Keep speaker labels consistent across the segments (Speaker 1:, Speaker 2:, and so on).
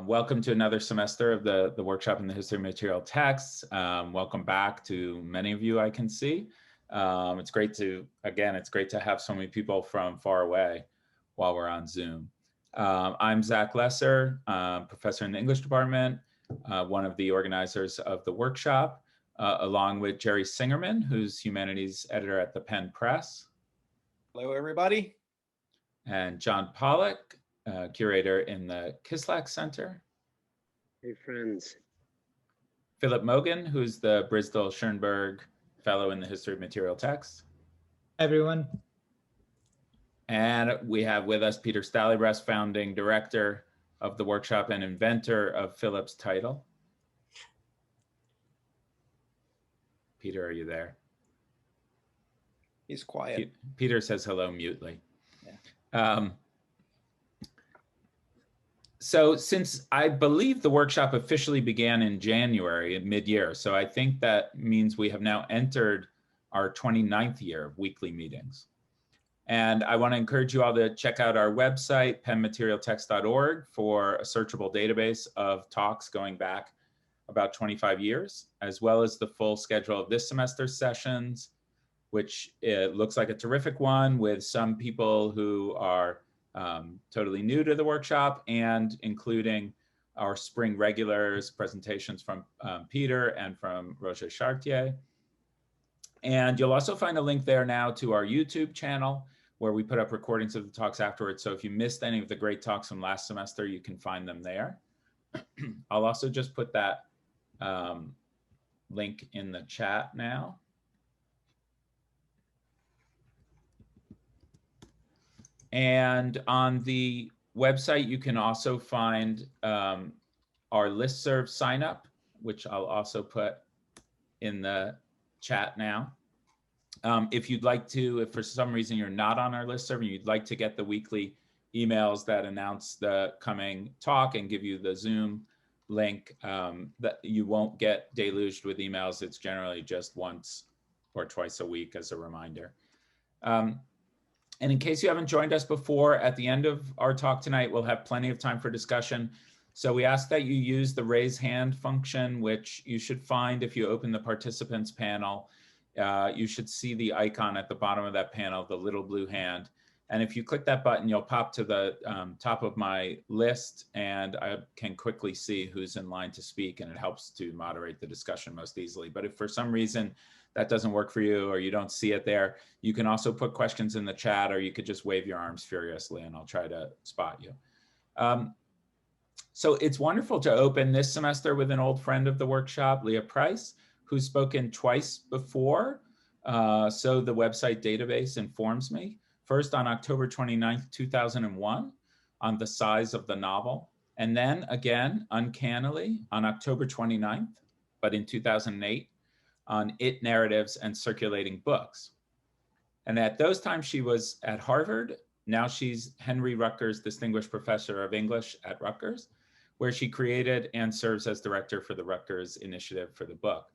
Speaker 1: Welcome to another semester of the workshop in the history of material texts. Welcome back to many of you I can see. It's great to have so many people from far away while we're on Zoom. I'm Zach Lesser, professor in the English department, one of the organizers of the workshop, along with Jerry Singerman, who's humanities editor at the Penn Press.
Speaker 2: Hello, everybody.
Speaker 1: And John Pollock, curator in the Kislak Center.
Speaker 3: Hey, friends.
Speaker 1: Philip Mogan, who's the Brisdell-Schoenberg Fellow in the History of Material Text.
Speaker 4: Everyone.
Speaker 1: And we have with us Peter Stalybreast, founding director of the workshop and inventor of Philip's title. Peter, are you there?
Speaker 2: He's quiet.
Speaker 1: Peter says hello mutely. Yeah. So since I believe the workshop officially began in January, mid-year, so I think that means we have now entered our 29th year of weekly meetings. And I want to encourage you all to check out our website, pennmaterialtext.org, for a searchable database of talks going back about 25 years, as well as the full schedule of this semester's sessions, which looks like a terrific one with some people who are totally new to the workshop, and including our spring regulars, presentations from Peter and from Roger Chartier. And you'll also find a link there now to our YouTube channel, where we put up recordings of the talks afterwards. So if you missed any of the great talks from last semester, you can find them there. I'll also just put that link in the chat now. And on the website, you can also find our listserv sign up, which I'll also put in the chat now. If you'd like to, if for some reason you're not on our listserv and you'd like to get the weekly emails that announce the coming talk and give you the Zoom link, that you won't get deluged with emails. It's generally just once or twice a week as a reminder. And in case you haven't joined us before, at the end of our talk tonight, we'll have plenty of time for discussion. So we ask that you use the raise hand function, which you should find if you open the participants panel. You should see the icon at the bottom of that panel, the little blue hand. And if you click that button, you'll pop to the top of my list, and I can quickly see who's in line to speak, and it helps to moderate the discussion most easily. But if for some reason that doesn't work for you, or you don't see it there, you can also put questions in the chat, or you could just wave your arms furiously and I'll try to spot you. So it's wonderful to open this semester with an old friend of the workshop, Leah Price, who's spoken twice before. So the website database informs me. First on October 29th, 2001, on the size of the novel. And then again, uncannily, on October 29th, but in 2008, on It Narratives and Circulating Books. And at those times she was at Harvard. Now she's Henry Rutgers Distinguished Professor of English at Rutgers, where she created and serves as director for the Rutgers Initiative for the book.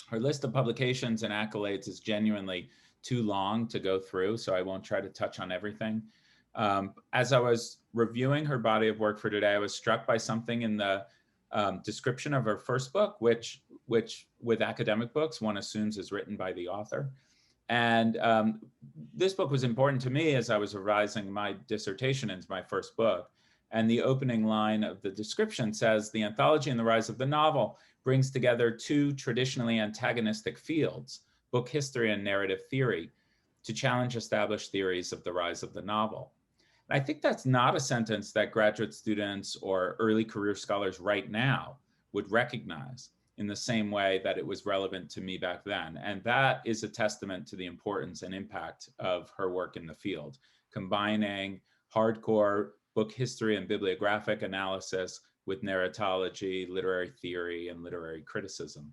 Speaker 1: Her list of publications and accolades is genuinely too long to go through, so I won't try to touch on everything. As I was reviewing her body of work for today, I was struck by something in the description of her first book, which with academic books, one assumes is written by the author. And this book was important to me as I was revising my dissertation into my first book. And the opening line of the description says, "The anthology and the rise of the novel brings together two traditionally antagonistic fields, book history and narrative theory, to challenge established theories of the rise of the novel." And I think that's not a sentence that graduate students or early career scholars right now would recognize in the same way that it was relevant to me back then. And that is a testament to the importance and impact of her work in the field, combining hardcore book history and bibliographic analysis with narratology, literary theory, and literary criticism.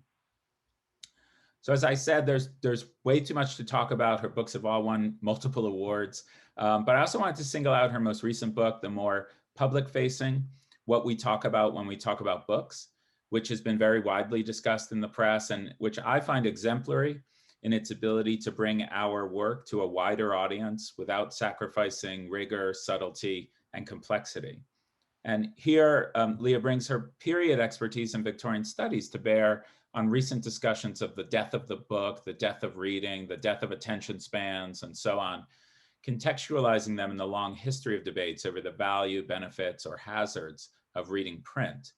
Speaker 1: So as I said, there's way too much to talk about. Her books have all won multiple awards, but I also wanted to single out her most recent book, the more public-facing, What We Talk About When We Talk About Books, which has been very widely discussed in the press and which I find exemplary in its ability to bring our work to a wider audience without sacrificing rigor, subtlety, and complexity. And here, Leah brings her period expertise in Victorian studies to bear on recent discussions of the death of the book, the death of reading, the death of attention spans, and so on, contextualizing them in the long history of debates over the value, benefits, or hazards of reading print.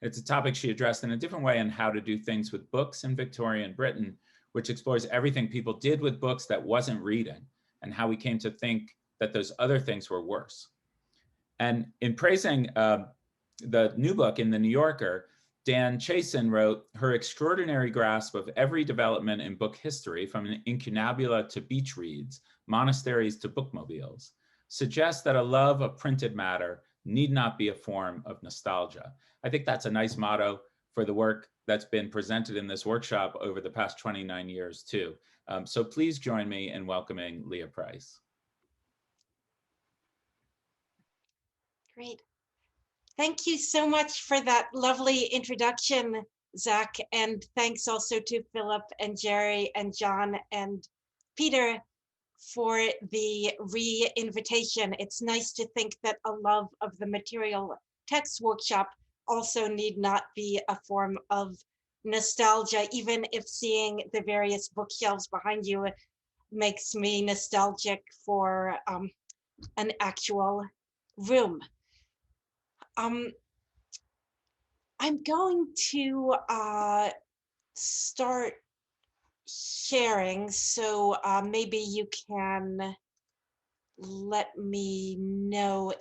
Speaker 1: It's a topic she addressed in a different way on how to do things with books in Victorian Britain, which explores everything people did with books that wasn't reading and how we came to think that those other things were worse. And in praising the new book in The New Yorker, Dan Chasen wrote, her extraordinary grasp of every development in book history, from an incunabula to beach reads, monasteries to bookmobiles, suggests that a love of printed matter need not be a form of nostalgia. I think that's a nice motto for the work that's been presented in this workshop over the past 29 years too. So please join me in welcoming Leah Price.
Speaker 4: Great. Thank you so much for that lovely introduction, Zach. And thanks also to Philip and Jerry and John and Peter for the re-invitation. It's nice to think that a love of the material text workshop also need not be a form of nostalgia, even if seeing the various bookshelves behind you makes me nostalgic for an actual room. I'm going to start sharing, so maybe you can let me know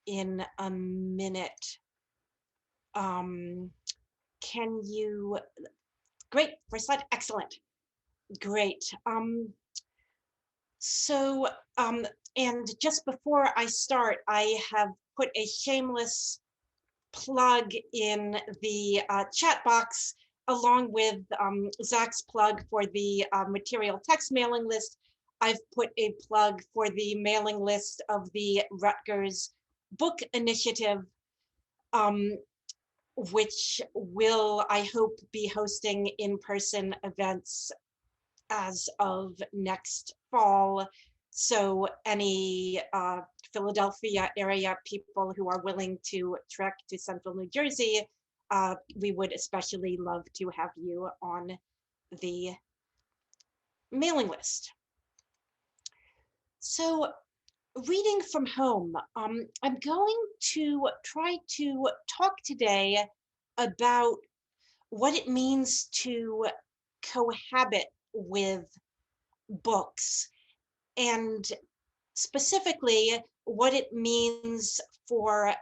Speaker 4: in a minute. Can you, great, first slide, excellent, great. And just before I start, I have put a shameless plug in the chat box, along with Zach's plug for the material text mailing list. I've put a plug for the mailing list of the Rutgers book initiative, which will, I hope, be hosting in-person events as of next fall. So any Philadelphia area people who are willing to trek to central New Jersey, we would especially love to have you on the mailing list. So reading from home, I'm going to try to talk today about what it means to cohabit with books, and specifically what it means for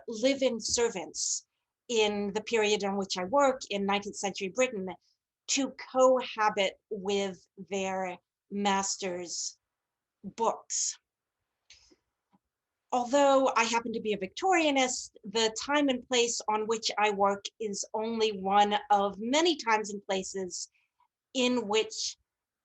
Speaker 4: live-in servants in the period in which I work in 19th century Britain to cohabit with their master's books. Although I happen to be a Victorianist, the time and place on which I work is only one of many times and places in which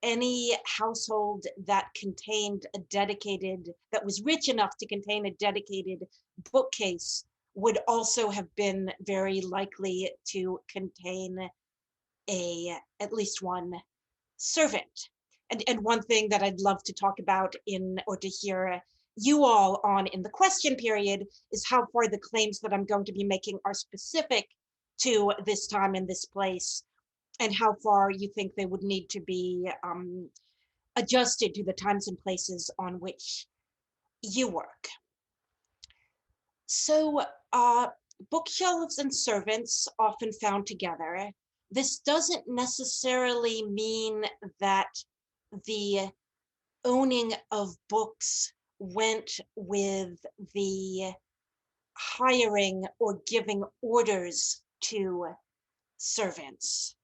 Speaker 4: any household that contained a dedicated, that was rich enough to contain a dedicated bookcase would also have been very likely to contain at least one servant. And one thing that I'd love to talk about or to hear you all on in the question period is how far the claims that I'm going to be making are specific to this time and this place, and how far you think they would need to be adjusted to the times and places on which you work. So bookshelves and servants often found together. This doesn't necessarily mean that the owning of books went with the hiring or giving orders to servants.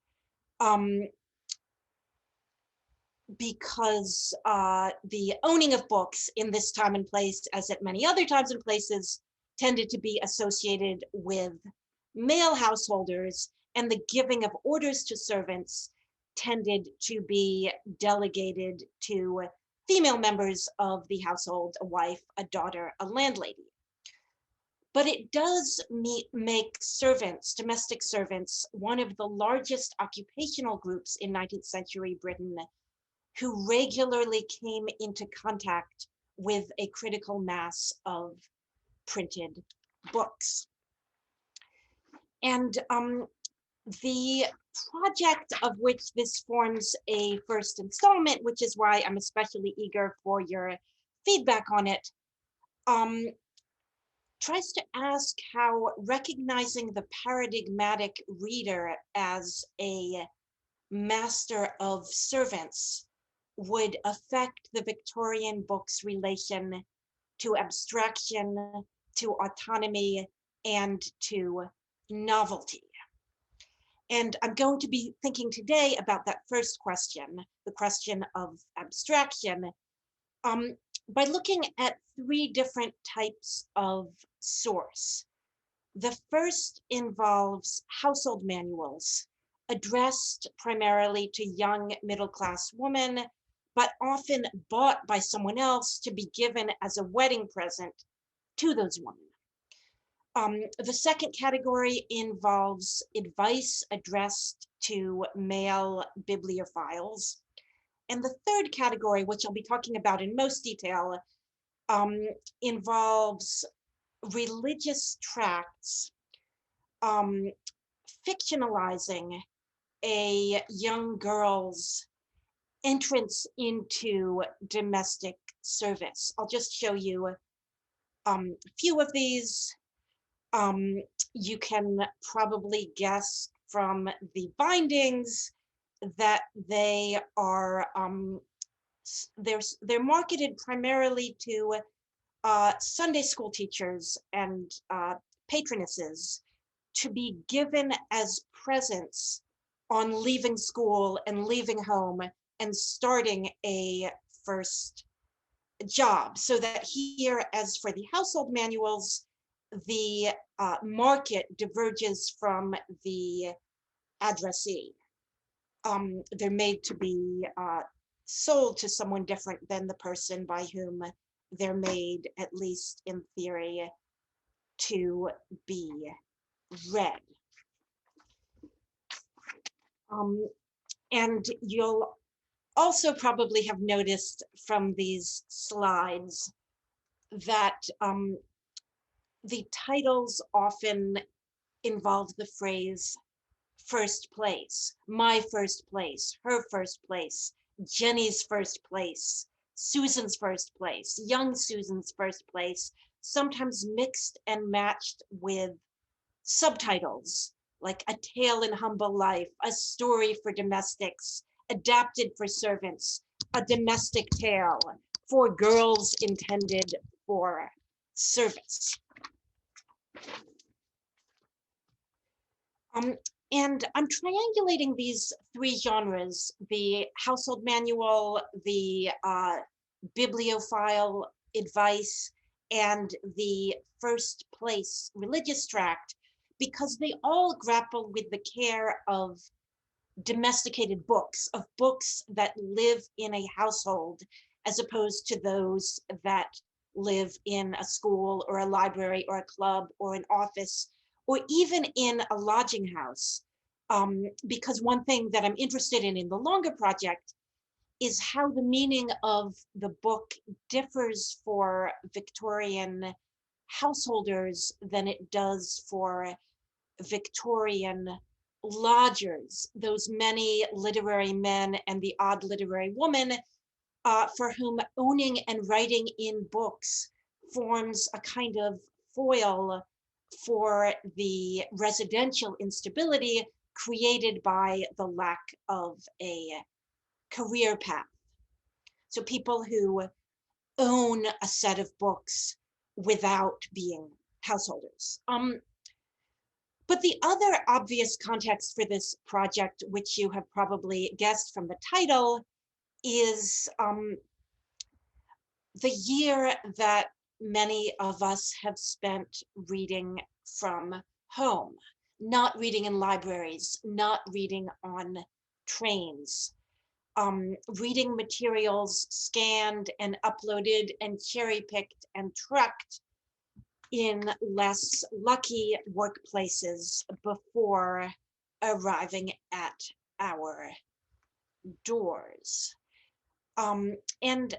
Speaker 4: Because the owning of books in this time and place, as at many other times and places, tended to be associated with male householders, and the giving of orders to servants tended to be delegated to female members of the household, a wife, a daughter, a landlady. But it does make servants, domestic servants, one of the largest occupational groups in 19th century Britain, who regularly came into contact with a critical mass of printed books. And the project of which this forms a first installment, which is why I'm especially eager for your feedback on it, tries to ask how recognizing the paradigmatic reader as a master of servants would affect the Victorian book's relation to abstraction, to autonomy, and to novelty. And I'm going to be thinking today about that first question, the question of abstraction, by looking at three different types of source. The first involves household manuals addressed primarily to young middle-class women, but often bought by someone else to be given as a wedding present to those women. The second category involves advice addressed to male bibliophiles. And the third category, which I'll be talking about in most detail, involves religious tracts fictionalizing a young girl's entrance into domestic service. I'll just show you a few of these. You can probably guess from the bindings that they are they're marketed primarily to Sunday school teachers and patronesses to be given as presents on leaving school and leaving home and starting a first job. So that here, as for the household manuals, the market diverges from the addressee. They're made to be sold to someone different than the person by whom they're made, at least in theory, to be read. And you'll also probably have noticed from these slides that the titles often involve the phrase first place, my first place, her first place, Jenny's first place, Susan's first place, young Susan's first place, sometimes mixed and matched with subtitles like A Tale in Humble Life, A Story for Domestics, Adapted for Servants, A Domestic Tale, for girls intended for service. And I'm triangulating these three genres, the household manual, the bibliophile advice, and the first place religious tract, because they all grapple with the care of domesticated books, of books that live in a household, as opposed to those that live in a school or a library or a club or an office, or even in a lodging house. Because one thing that I'm interested in the longer project is how the meaning of the book differs for Victorian householders than it does for Victorian lodgers, those many literary men and the odd literary woman for whom owning and writing in books forms a kind of foil for the residential instability created by the lack of a career path. So people who own a set of books without being householders. But the other obvious context for this project, which you have probably guessed from the title, is the year that many of us have spent reading from home, not reading in libraries, not reading on trains, reading materials scanned and uploaded and cherry-picked and trucked in less lucky workplaces before arriving at our doors. And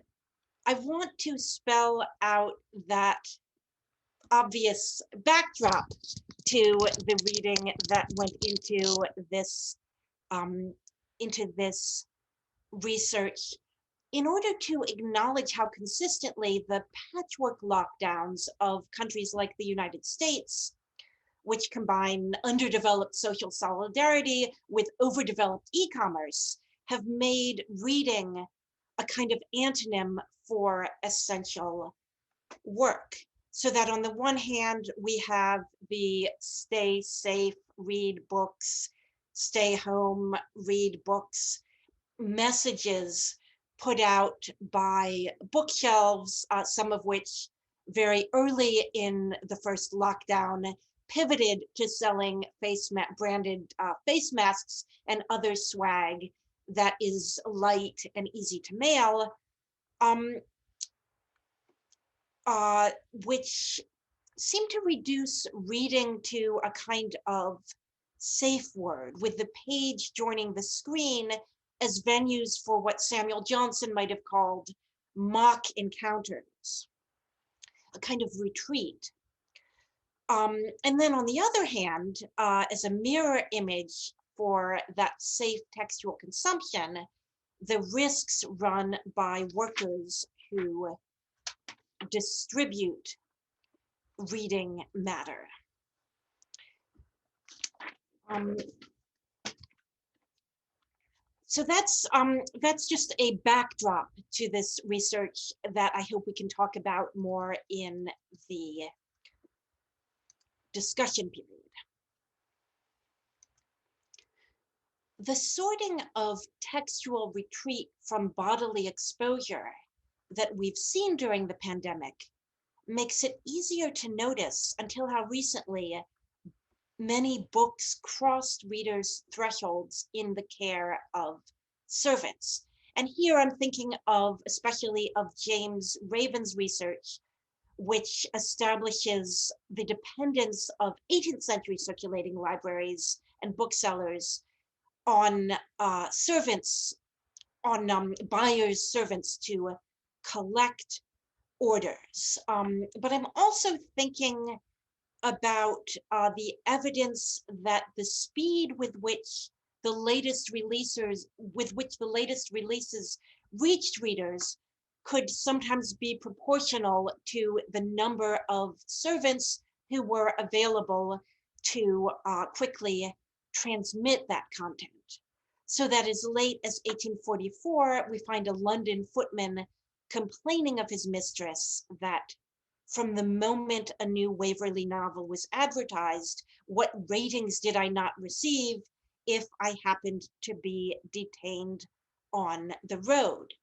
Speaker 4: I want to spell out that obvious backdrop to the reading that went into this research, in order to acknowledge how consistently the patchwork lockdowns of countries like the United States, which combine underdeveloped social solidarity with overdeveloped e-commerce, have made reading a kind of antonym for essential work. So that on the one hand, we have the stay safe, read books, stay home, read books, messages put out by bookshelves, some of which very early in the first lockdown pivoted to selling branded face masks and other swag that is light and easy to mail, which seem to reduce reading to a kind of safe word, with the page joining the screen as venues for what Samuel Johnson might have called mock encounters, a kind of retreat. And then on the other hand, as a mirror image for that safe textual consumption, the risks run by workers who distribute reading matter. So that's just a backdrop to this research that I hope we can talk about more in the discussion period. The sorting of textual retreat from bodily exposure that we've seen during the pandemic makes it easier to notice until how recently many books crossed readers' thresholds in the care of servants. And here I'm thinking of, especially of James Raven's research, which establishes the dependence of 18th century circulating libraries and booksellers on servants, on buyers' servants to collect orders. But I'm also thinking about the evidence that the speed with which the latest releases reached readers could sometimes be proportional to the number of servants who were available to quickly transmit that content. So that as late as 1844, we find a London footman complaining of his mistress that from the moment a new Waverley novel was advertised, what ratings did I not receive if I happened to be detained on the road?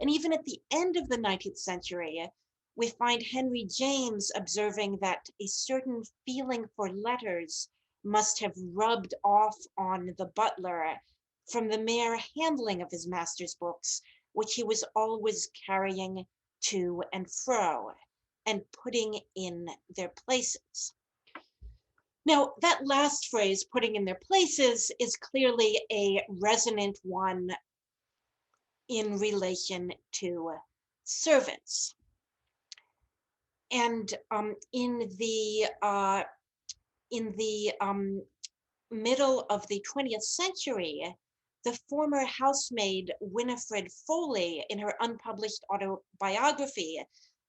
Speaker 4: And even at the end of the 19th century, we find Henry James observing that a certain feeling for letters must have rubbed off on the butler from the mere handling of his master's books, which he was always carrying to and fro and putting in their places. Now, that last phrase, putting in their places, is clearly a resonant one in relation to servants. And in the middle of the 20th century, the former housemaid Winifred Foley, in her unpublished autobiography,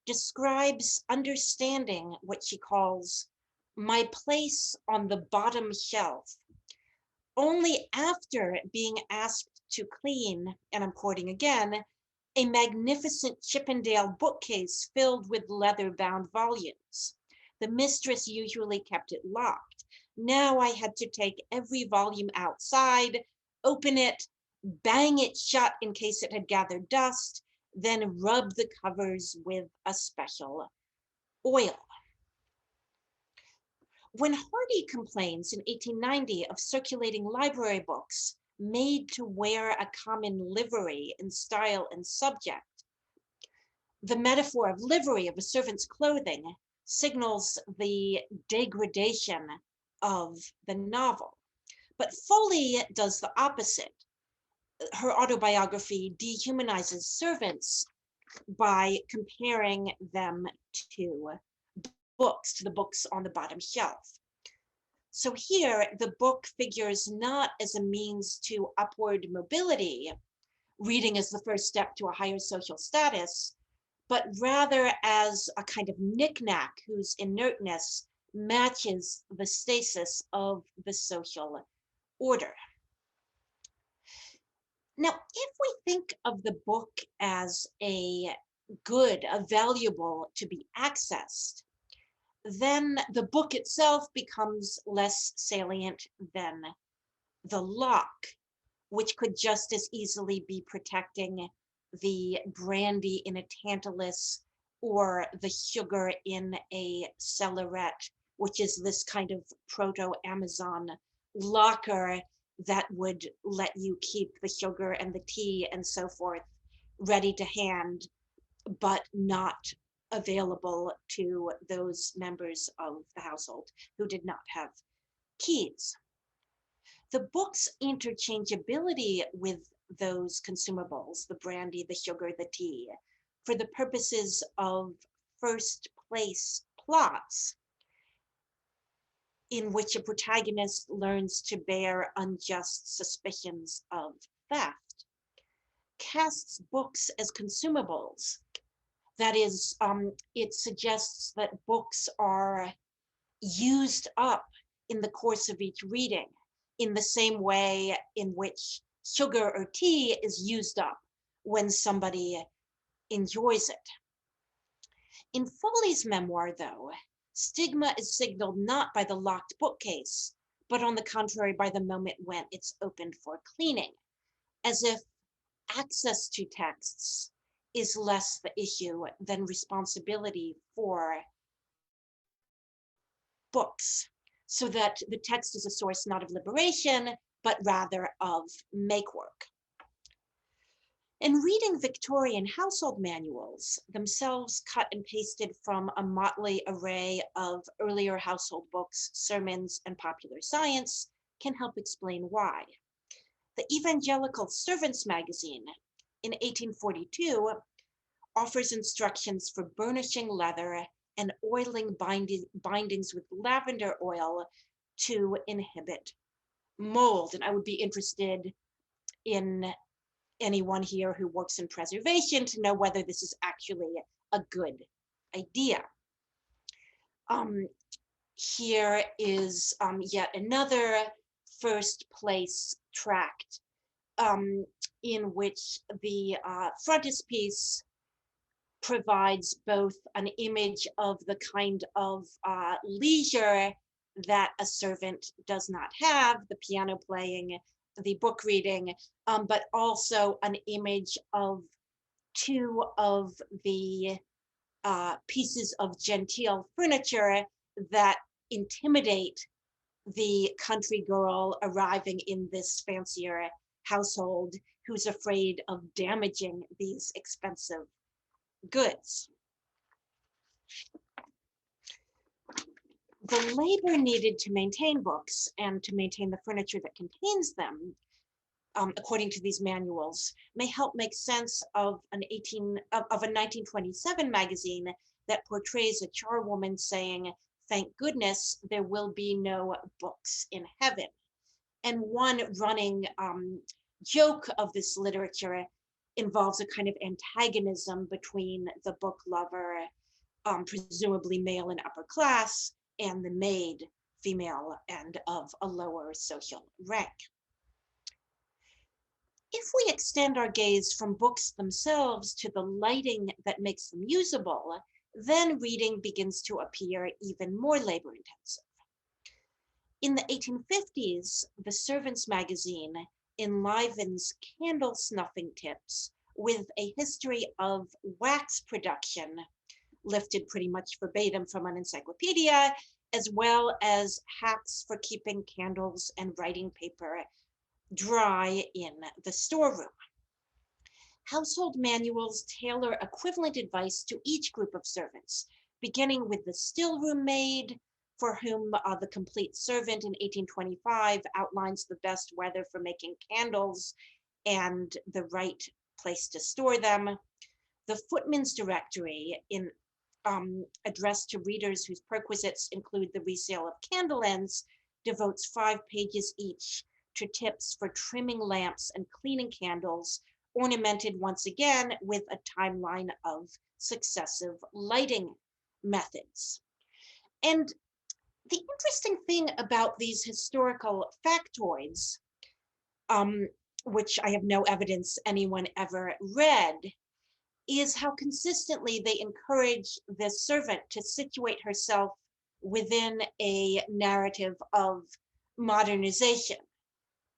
Speaker 4: describes understanding what she calls my place on the bottom shelf only after being asked to clean, and I'm quoting again, a magnificent Chippendale bookcase filled with leather-bound volumes. The mistress usually kept it locked. Now I had to take every volume outside, open it, bang it shut in case it had gathered dust, then rub the covers with a special oil. When Hardy complains in 1890 of circulating library books made to wear a common livery in style and subject, the metaphor of livery of a servant's clothing signals the degradation of the novel. But Foley does the opposite. Her autobiography dehumanizes servants by comparing them to books, to the books on the bottom shelf. So here, the book figures not as a means to upward mobility, reading as the first step to a higher social status, but rather as a kind of knickknack whose inertness matches the stasis of the social order. Now, if we think of the book as a good, a valuable to be accessed, then the book itself becomes less salient than the lock, which could just as easily be protecting the brandy in a tantalus or the sugar in a cellaret, which is this kind of proto-Amazon locker that would let you keep the sugar and the tea and so forth ready to hand, but not available to those members of the household who did not have keys. The book's interchangeability with those consumables, the brandy, the sugar, the tea, for the purposes of first place plots, in which a protagonist learns to bear unjust suspicions of theft, casts books as consumables. That is, it suggests that books are used up in the course of each reading, in the same way in which sugar or tea is used up when somebody enjoys it. In Foley's memoir, though, stigma is signaled not by the locked bookcase, but on the contrary by the moment when it's opened for cleaning, as if access to texts is less the issue than responsibility for books, so that the text is a source not of liberation, but rather of make-work. In reading Victorian household manuals, themselves cut and pasted from a motley array of earlier household books, sermons, and popular science, can help explain why. The Evangelical Servants magazine in 1842 offers instructions for burnishing leather and oiling bindings with lavender oil to inhibit mold. And I would be interested in anyone here who works in preservation to know whether this is actually a good idea. Here is yet another first place tract in which the frontispiece provides both an image of the kind of leisure that a servant does not have, the piano playing, the book reading, but also an image of two of the pieces of genteel furniture that intimidate the country girl arriving in this fancier household who's afraid of damaging these expensive goods. The labor needed to maintain books and to maintain the furniture that contains them, according to these manuals, may help make sense of a 1927 magazine that portrays a charwoman saying, "Thank goodness there will be no books in heaven." And one running joke of this literature involves a kind of antagonism between the book lover, presumably male and upper class, and the maid, female and of a lower social rank. If we extend our gaze from books themselves to the lighting that makes them usable, then reading begins to appear even more labor intensive. In the 1850s, the Servants magazine enlivens candle snuffing tips with a history of wax production, lifted pretty much verbatim from an encyclopedia, as well as hacks for keeping candles and writing paper dry in the storeroom. Household manuals tailor equivalent advice to each group of servants, beginning with the stillroom maid, for whom the Complete Servant in 1825 outlines the best weather for making candles and the right place to store them. The Footman's Directory in addressed to readers whose perquisites include the resale of candle ends, devotes 5 pages each to tips for trimming lamps and cleaning candles, ornamented once again with a timeline of successive lighting methods. And the interesting thing about these historical factoids, which I have no evidence anyone ever read, is how consistently they encourage the servant to situate herself within a narrative of modernization.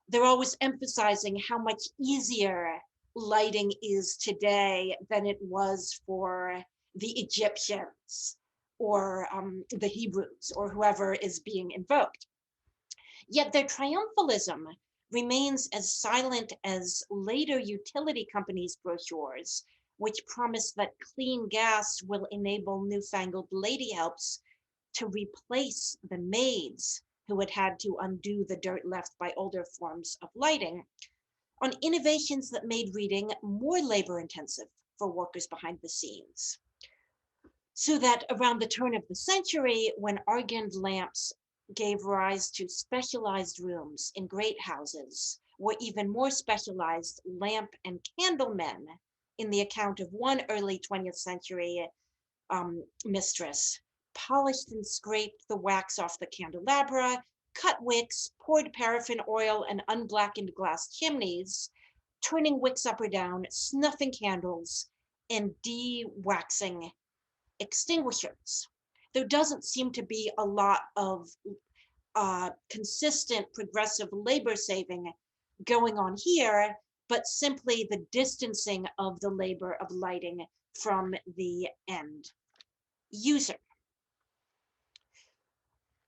Speaker 4: They're always emphasizing how much easier lighting is today than it was for the Egyptians or the Hebrews or whoever is being invoked. Yet their triumphalism remains as silent as later utility companies' brochures, which promise that clean gas will enable newfangled lady helps to replace the maids who had to undo the dirt left by older forms of lighting, on innovations that made reading more labor intensive for workers behind the scenes. So that around the turn of the century, when argand lamps gave rise to specialized rooms in great houses, were even more specialized lamp and candle men, in the account of one early 20th century mistress, polished and scraped the wax off the candelabra, cut wicks, poured paraffin oil and unblackened glass chimneys, turning wicks up or down, snuffing candles, and de-waxing extinguishers. There doesn't seem to be a lot of consistent progressive labor saving going on here, but simply the distancing of the labor of lighting from the end user.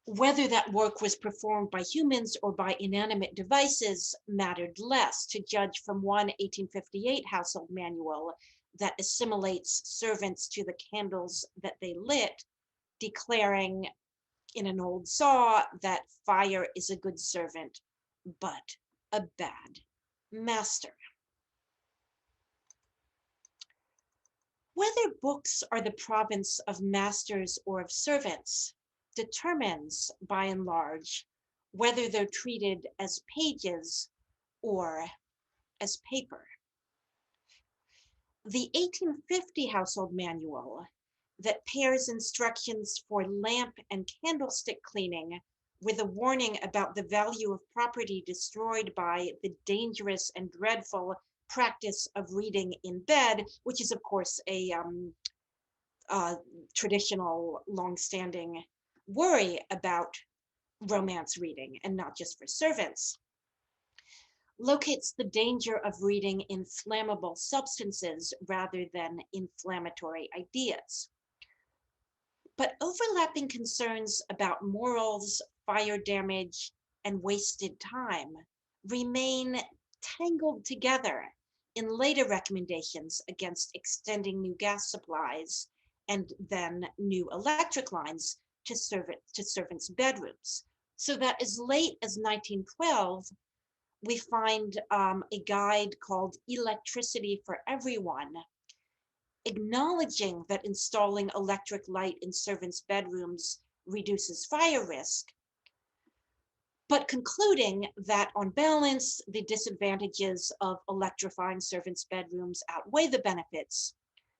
Speaker 4: Whether that work was performed by humans or by inanimate devices mattered less, to judge from one 1858 household manual that assimilates servants to the candles that they lit, declaring in an old saw that fire is a good servant, but a bad master. Whether books are the province of masters or of servants determines, by and large, whether they're treated as pages or as paper. The 1850 household manual that pairs instructions for lamp and candlestick cleaning with a warning about the value of property destroyed by the dangerous and dreadful practice of reading in bed, which is of course a traditional, long-standing worry about romance reading, and not just for servants, locates the danger of reading in flammable substances rather than inflammatory ideas. But overlapping concerns about morals, fire damage, and wasted time remain tangled together in later recommendations against extending new gas supplies and then new electric lines to servants' bedrooms. So that as late as 1912, we find a guide called Electricity for Everyone, acknowledging that installing electric light in servants' bedrooms reduces fire risk, but concluding that on balance, the disadvantages of electrifying servants' bedrooms outweigh the benefits,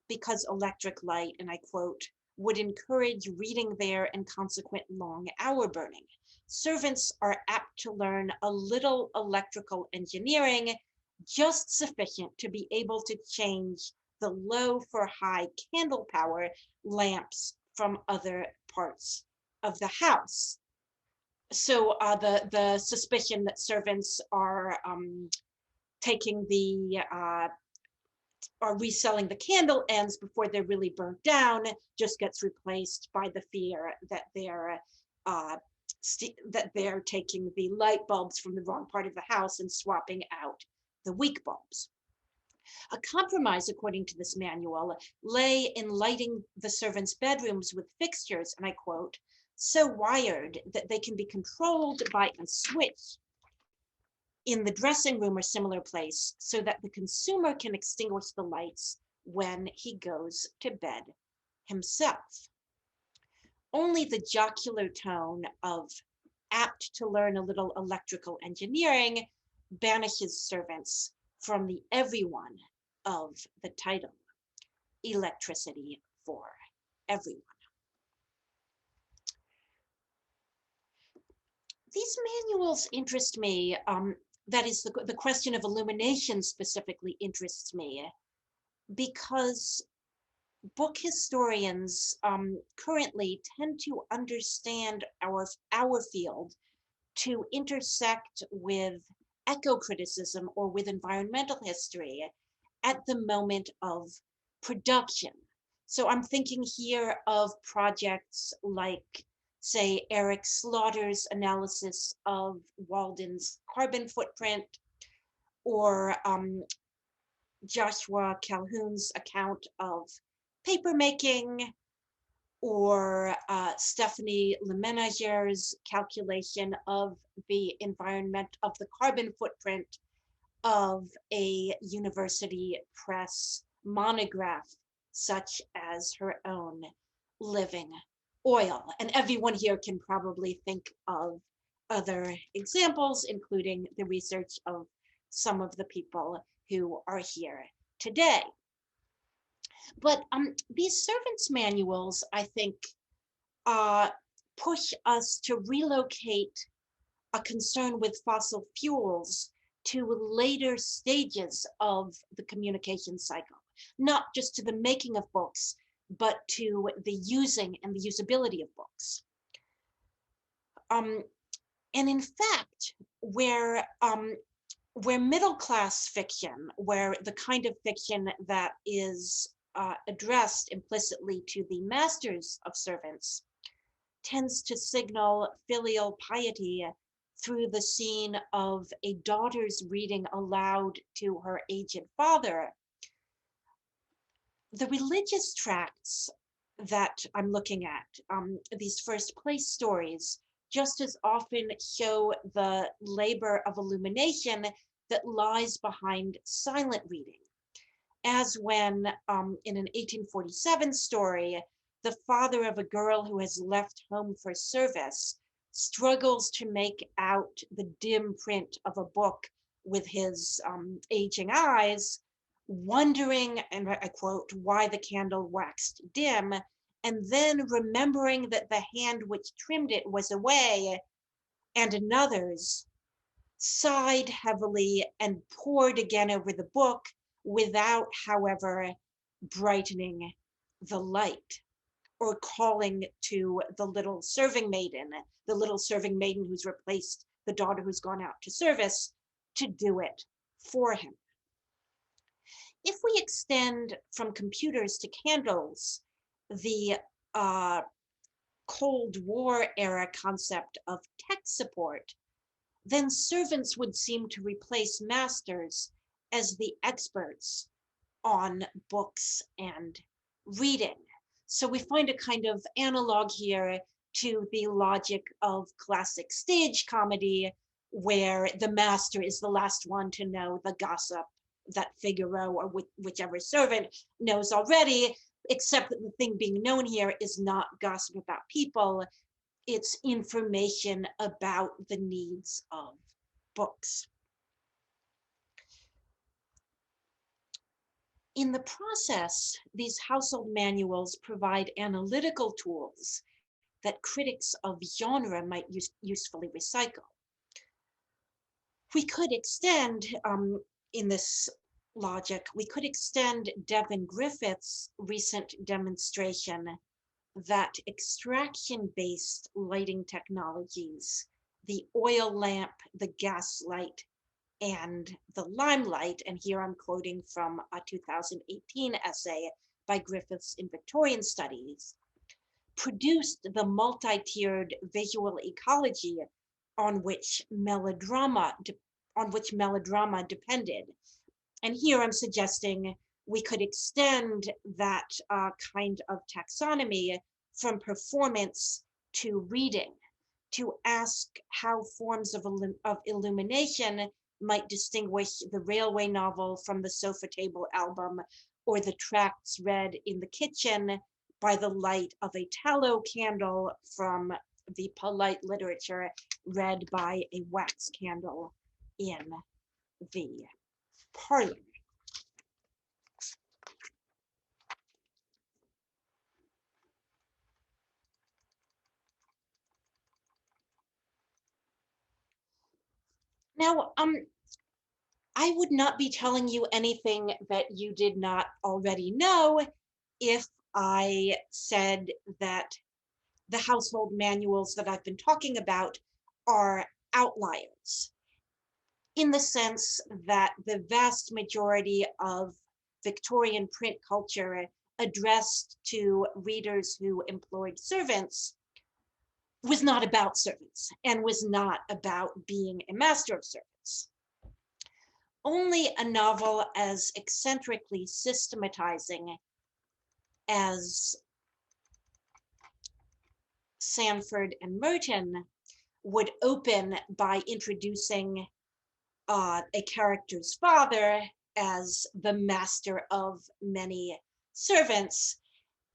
Speaker 4: because electric light, and I quote, would encourage reading there and consequent long hour burning. Servants are apt to learn a little electrical engineering, just sufficient to be able to change the low for high candle power lamps from other parts of the house. So the suspicion that servants are taking the are reselling the candle ends before they're really burnt down just gets replaced by the fear that they're taking the light bulbs from the wrong part of the house and swapping out the weak bulbs. A compromise, according to this manual, lay in lighting the servants' bedrooms with fixtures, and I quote, so wired that they can be controlled by a switch in the dressing room or similar place, so that the consumer can extinguish the lights when he goes to bed himself. Only the jocular tone of apt to learn a little electrical engineering banishes servants from the everyone of the title, electricity for everyone. These manuals interest me. That is, the question of illumination specifically interests me because book historians currently tend to understand our field to intersect with eco-criticism or with environmental history at the moment of production. So I'm thinking here of projects like, say, Eric Slaughter's analysis of Walden's carbon footprint, or Joshua Calhoun's account of papermaking, or Stephanie Lemenager's calculation of the carbon footprint of a university press monograph, such as her own Living Oil. And everyone here can probably think of other examples, including the research of some of the people who are here today. But these servants' manuals, I think, push us to relocate a concern with fossil fuels to later stages of the communication cycle, not just to the making of books, but to the using and the usability of books. And in fact, where middle-class fiction, where the kind of fiction that is addressed implicitly to the masters of servants tends to signal filial piety through the scene of a daughter's reading aloud to her aged father, the religious tracts that I'm looking at, these first place stories, just as often show the labor of illumination that lies behind silent reading, as when in an 1847 story, the father of a girl who has left home for service struggles to make out the dim print of a book with his aging eyes, wondering, and I quote, why the candle waxed dim, and then remembering that the hand which trimmed it was away, and another's sighed heavily and pored again over the book without, however, brightening the light or calling to the little serving maiden who's replaced the daughter who's gone out to service, to do it for him. If we extend from computers to candles the Cold War era concept of tech support, then servants would seem to replace masters as the experts on books and reading. So we find a kind of analog here to the logic of classic stage comedy, where the master is the last one to know the gossip that Figaro or whichever servant knows already, except that the thing being known here is not gossip about people, it's information about the needs of books. In the process, these household manuals provide analytical tools that critics of genre might usefully recycle. We could extend, in this logic, we could extend Devin Griffith's recent demonstration that extraction-based lighting technologies, the oil lamp, the gas light, and the limelight, and here I'm quoting from a 2018 essay by Griffiths in Victorian Studies, produced the multi-tiered visual ecology on which melodrama depended. And here I'm suggesting we could extend that kind of taxonomy from performance to reading, to ask how forms of illumination might distinguish the railway novel from the sofa table album, or the tracts read in the kitchen by the light of a tallow candle from the polite literature read by a wax candle in the parlor. Now, I would not be telling you anything that you did not already know if I said that the household manuals that I've been talking about are outliers, in the sense that the vast majority of Victorian print culture addressed to readers who employed servants was not about servants and was not about being a master of servants. Only a novel as eccentrically systematizing as Sandford and Merton would open by introducing a character's father as the master of many servants.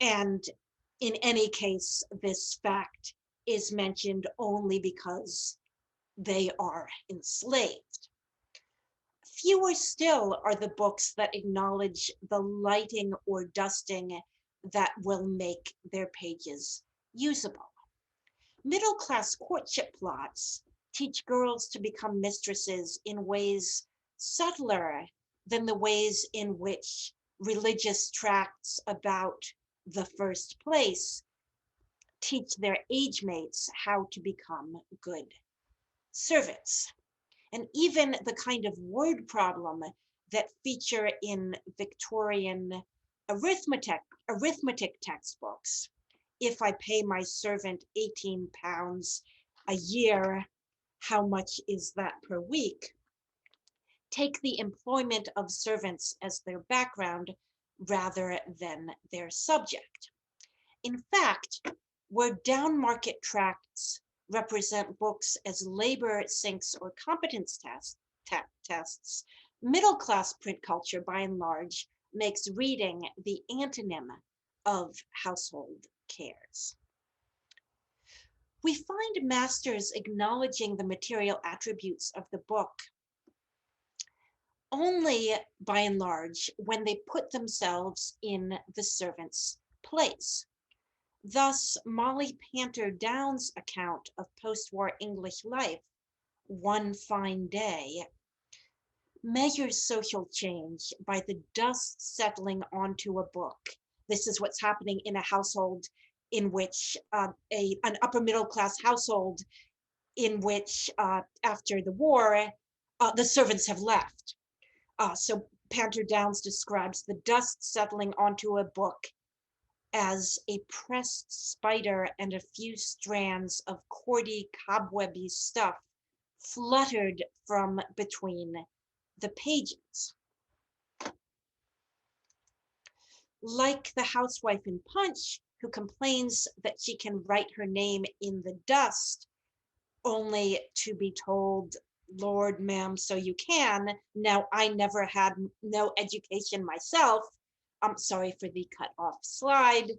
Speaker 4: And in any case, this fact is mentioned only because they are enslaved. Fewer still are the books that acknowledge the lighting or dusting that will make their pages usable. Middle-class courtship plots teach girls to become mistresses in ways subtler than the ways in which religious tracts about the first place teach their age mates how to become good servants. And even the kind of word problem that feature in Victorian arithmetic textbooks. If I pay my servant £18 a year, how much is that per week? Take the employment of servants as their background rather than their subject. In fact, where down market tracts represent books as labor sinks or competence tests, middle class print culture by and large makes reading the antonym of household cares. We find masters acknowledging the material attributes of the book only by and large when they put themselves in the servant's place. Thus, Molly Panter Down's account of post-war English life, One Fine Day, measures social change by the dust settling onto a book. This is what's happening in a household in which an upper middle class household in which after the war, the servants have left. So Panter Downs describes the dust settling onto a book as a pressed spider and a few strands of cordy, cobwebby stuff fluttered from between the pages. Like the housewife in Punch, who complains that she can write her name in the dust, only to be told, Lord, ma'am, so you can. Now, I never had no education myself. I'm sorry for the cut off slide.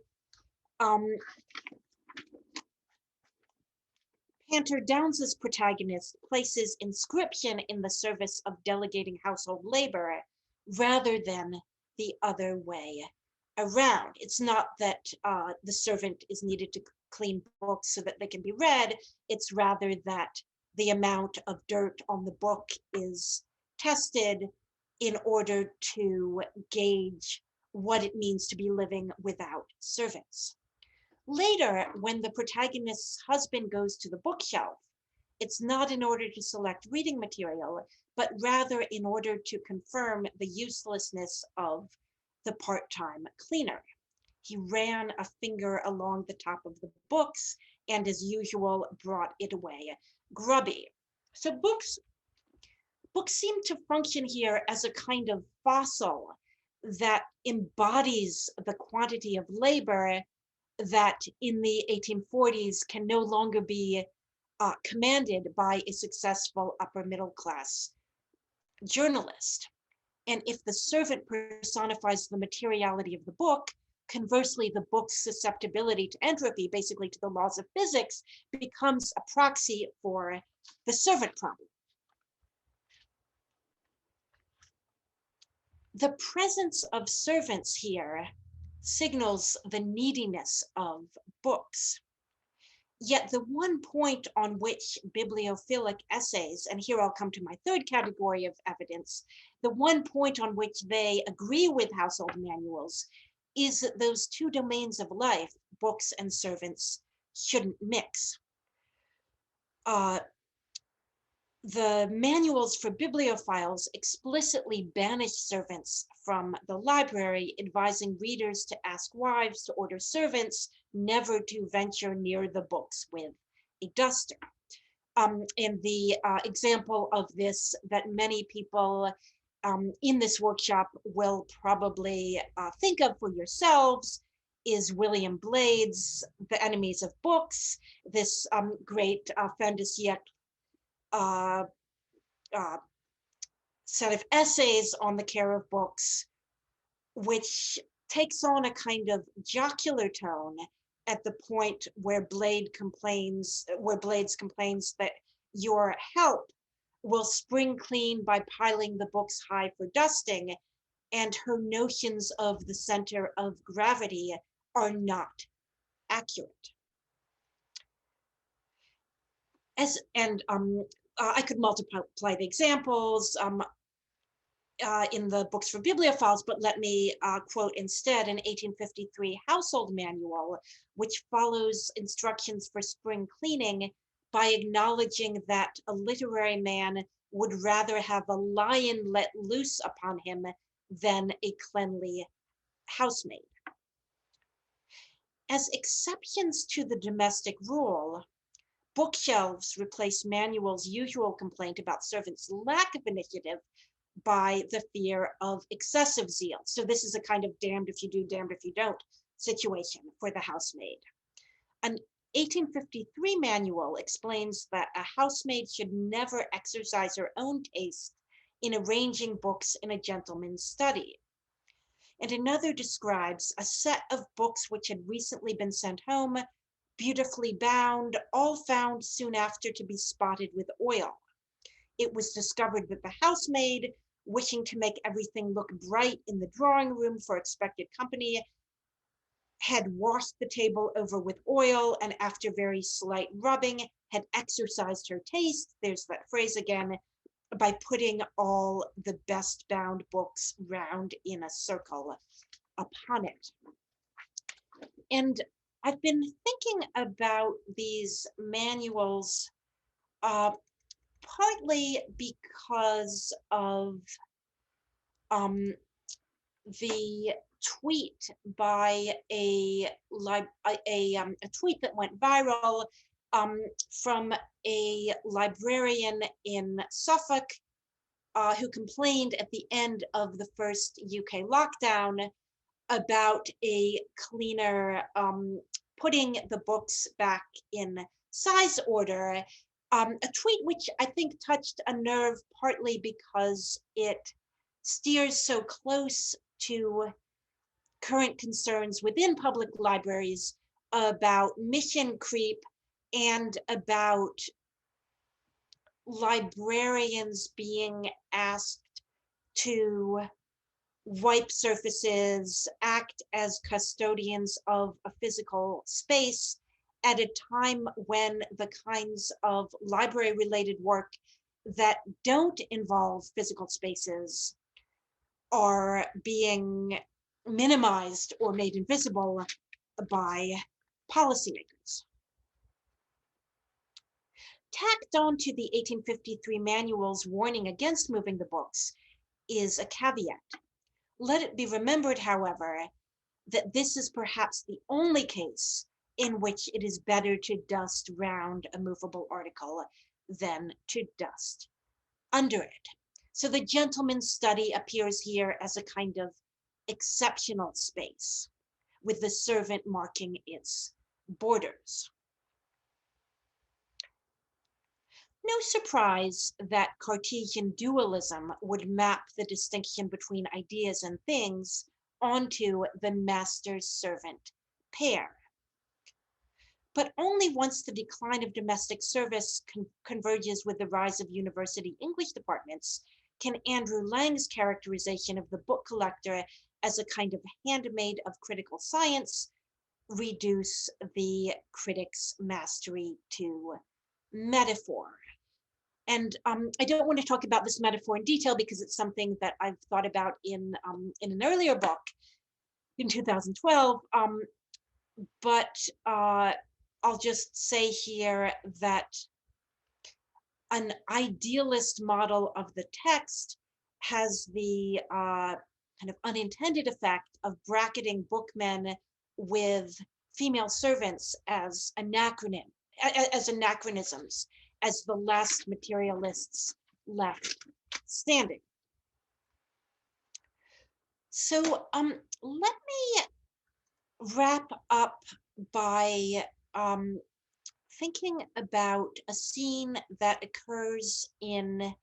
Speaker 4: Panter Downs's protagonist places inscription in the service of delegating household labor rather than the other way around. It's not that the servant is needed to clean books so that they can be read. It's rather that the amount of dirt on the book is tested in order to gauge what it means to be living without servants. Later, when the protagonist's husband goes to the bookshelf, it's not in order to select reading material, but rather in order to confirm the uselessness of the part-time cleaner. He ran a finger along the top of the books and, as usual, brought it away grubby. So books seem to function here as a kind of fossil that embodies the quantity of labor that in the 1840s can no longer be commanded by a successful upper middle class journalist. And if the servant personifies the materiality of the book, Conversely, the book's susceptibility to entropy, basically to the laws of physics, becomes a proxy for the servant problem. The presence of servants here signals the neediness of books. Yet the one point on which bibliophilic essays, and here I'll come to my third category of evidence, the one point on which they agree with household manuals is that those two domains of life, books and servants, shouldn't mix. The manuals for bibliophiles explicitly banish servants from the library, advising readers to ask wives to order servants, never to venture near the books with a duster. And the example of this that many people in this workshop will probably think of for yourselves is William Blade's The Enemies of Books, this great fin de siècle set of essays on the care of books, which takes on a kind of jocular tone at the point where Blades complains that your help will spring clean by piling the books high for dusting, and her notions of the center of gravity are not accurate. I could multiply the examples in the books for bibliophiles, but let me quote instead an 1853 household manual, which follows instructions for spring cleaning by acknowledging that a literary man would rather have a lion let loose upon him than a cleanly housemaid. As exceptions to the domestic rule, bookshelves replace manual's usual complaint about servants' lack of initiative by the fear of excessive zeal. So this is a kind of damned if you do, damned if you don't situation for the housemaid. An 1853 manual explains that a housemaid should never exercise her own taste in arranging books in a gentleman's study. And another describes a set of books which had recently been sent home, beautifully bound, all found soon after to be spotted with oil. It was discovered that the housemaid, wishing to make everything look bright in the drawing room for expected company, had washed the table over with oil, and after very slight rubbing had exercised her taste, there's that phrase again, by putting all the best bound books round in a circle upon it. And I've been thinking about these manuals partly because of the tweet by a tweet that went viral from a librarian in Suffolk who complained at the end of the first UK lockdown about a cleaner putting the books back in size order. A tweet which I think touched a nerve partly because it steers so close to current concerns within public libraries about mission creep and about librarians being asked to wipe surfaces, act as custodians of a physical space at a time when the kinds of library-related work that don't involve physical spaces are being minimized or made invisible by policymakers. Tacked onto the 1853 manual's warning against moving the books is a caveat. Let it be remembered, however, that this is perhaps the only case in which it is better to dust round a movable article than to dust under it. So the gentleman's study appears here as a kind of exceptional space, with the servant marking its borders. No surprise that Cartesian dualism would map the distinction between ideas and things onto the master-servant pair. But only once the decline of domestic service converges with the rise of university English departments can Andrew Lang's characterization of the book collector as a kind of handmaid of critical science reduce the critic's mastery to metaphor. And I don't want to talk about this metaphor in detail because it's something that I've thought about in an earlier book in 2012. But I'll just say here that an idealist model of the text has the kind of unintended effect of bracketing bookmen with female servants as anachronisms, as the last materialists left standing. So let me wrap up by thinking about a scene that occurs in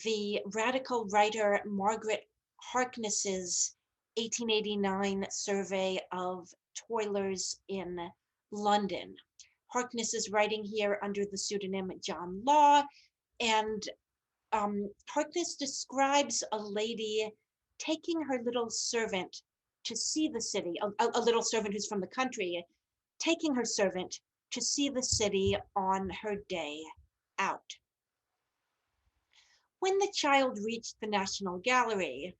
Speaker 4: the radical writer Margaret Harkness's 1889 survey of toilers in London. Harkness is writing here under the pseudonym John Law, and Harkness describes a lady taking her little servant to see the city, a little servant who's from the country, taking her servant to see the city on her day out. When the child reached the National Gallery,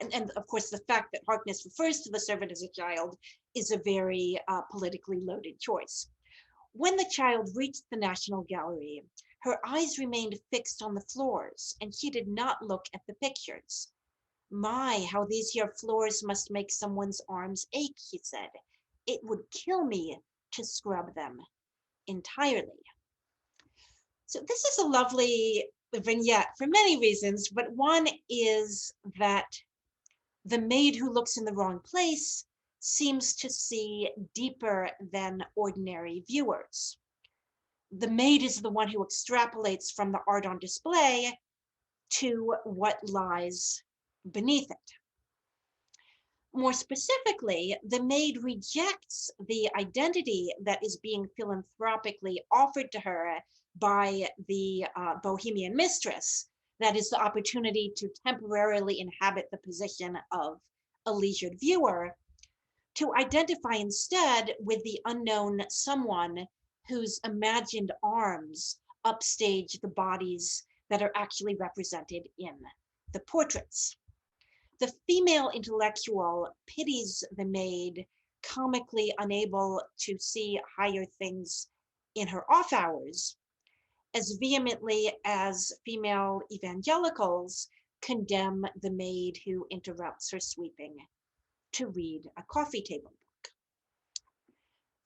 Speaker 4: and of course the fact that Harkness refers to the servant as a child is a very politically loaded choice. When the child reached the National Gallery, her eyes remained fixed on the floors, and she did not look at the pictures. "My, how these here floors must make someone's arms ache," she said. "It would kill me to scrub them entirely." So this is a lovely vignette for many reasons, but one is that the maid who looks in the wrong place seems to see deeper than ordinary viewers. The maid is the one who extrapolates from the art on display to what lies beneath it. More specifically, the maid rejects the identity that is being philanthropically offered to her by the Bohemian mistress, that is the opportunity to temporarily inhabit the position of a leisured viewer, to identify instead with the unknown someone whose imagined arms upstage the bodies that are actually represented in the portraits. The female intellectual pities the maid, comically unable to see higher things in her off hours, as vehemently as female evangelicals condemn the maid who interrupts her sweeping to read a coffee table book.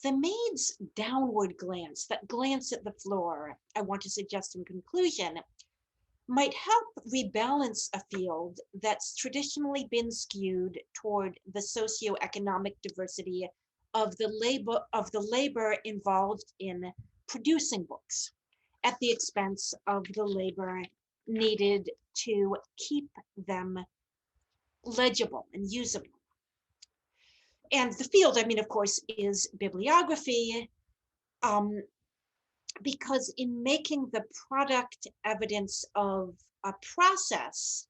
Speaker 4: The maid's downward glance, that glance at the floor, I want to suggest in conclusion, might help rebalance a field that's traditionally been skewed toward the socioeconomic diversity of the labor involved in producing books, at the expense of the labor needed to keep them legible and usable. And the field, I mean, of course, is bibliography, because in making the product evidence of a process,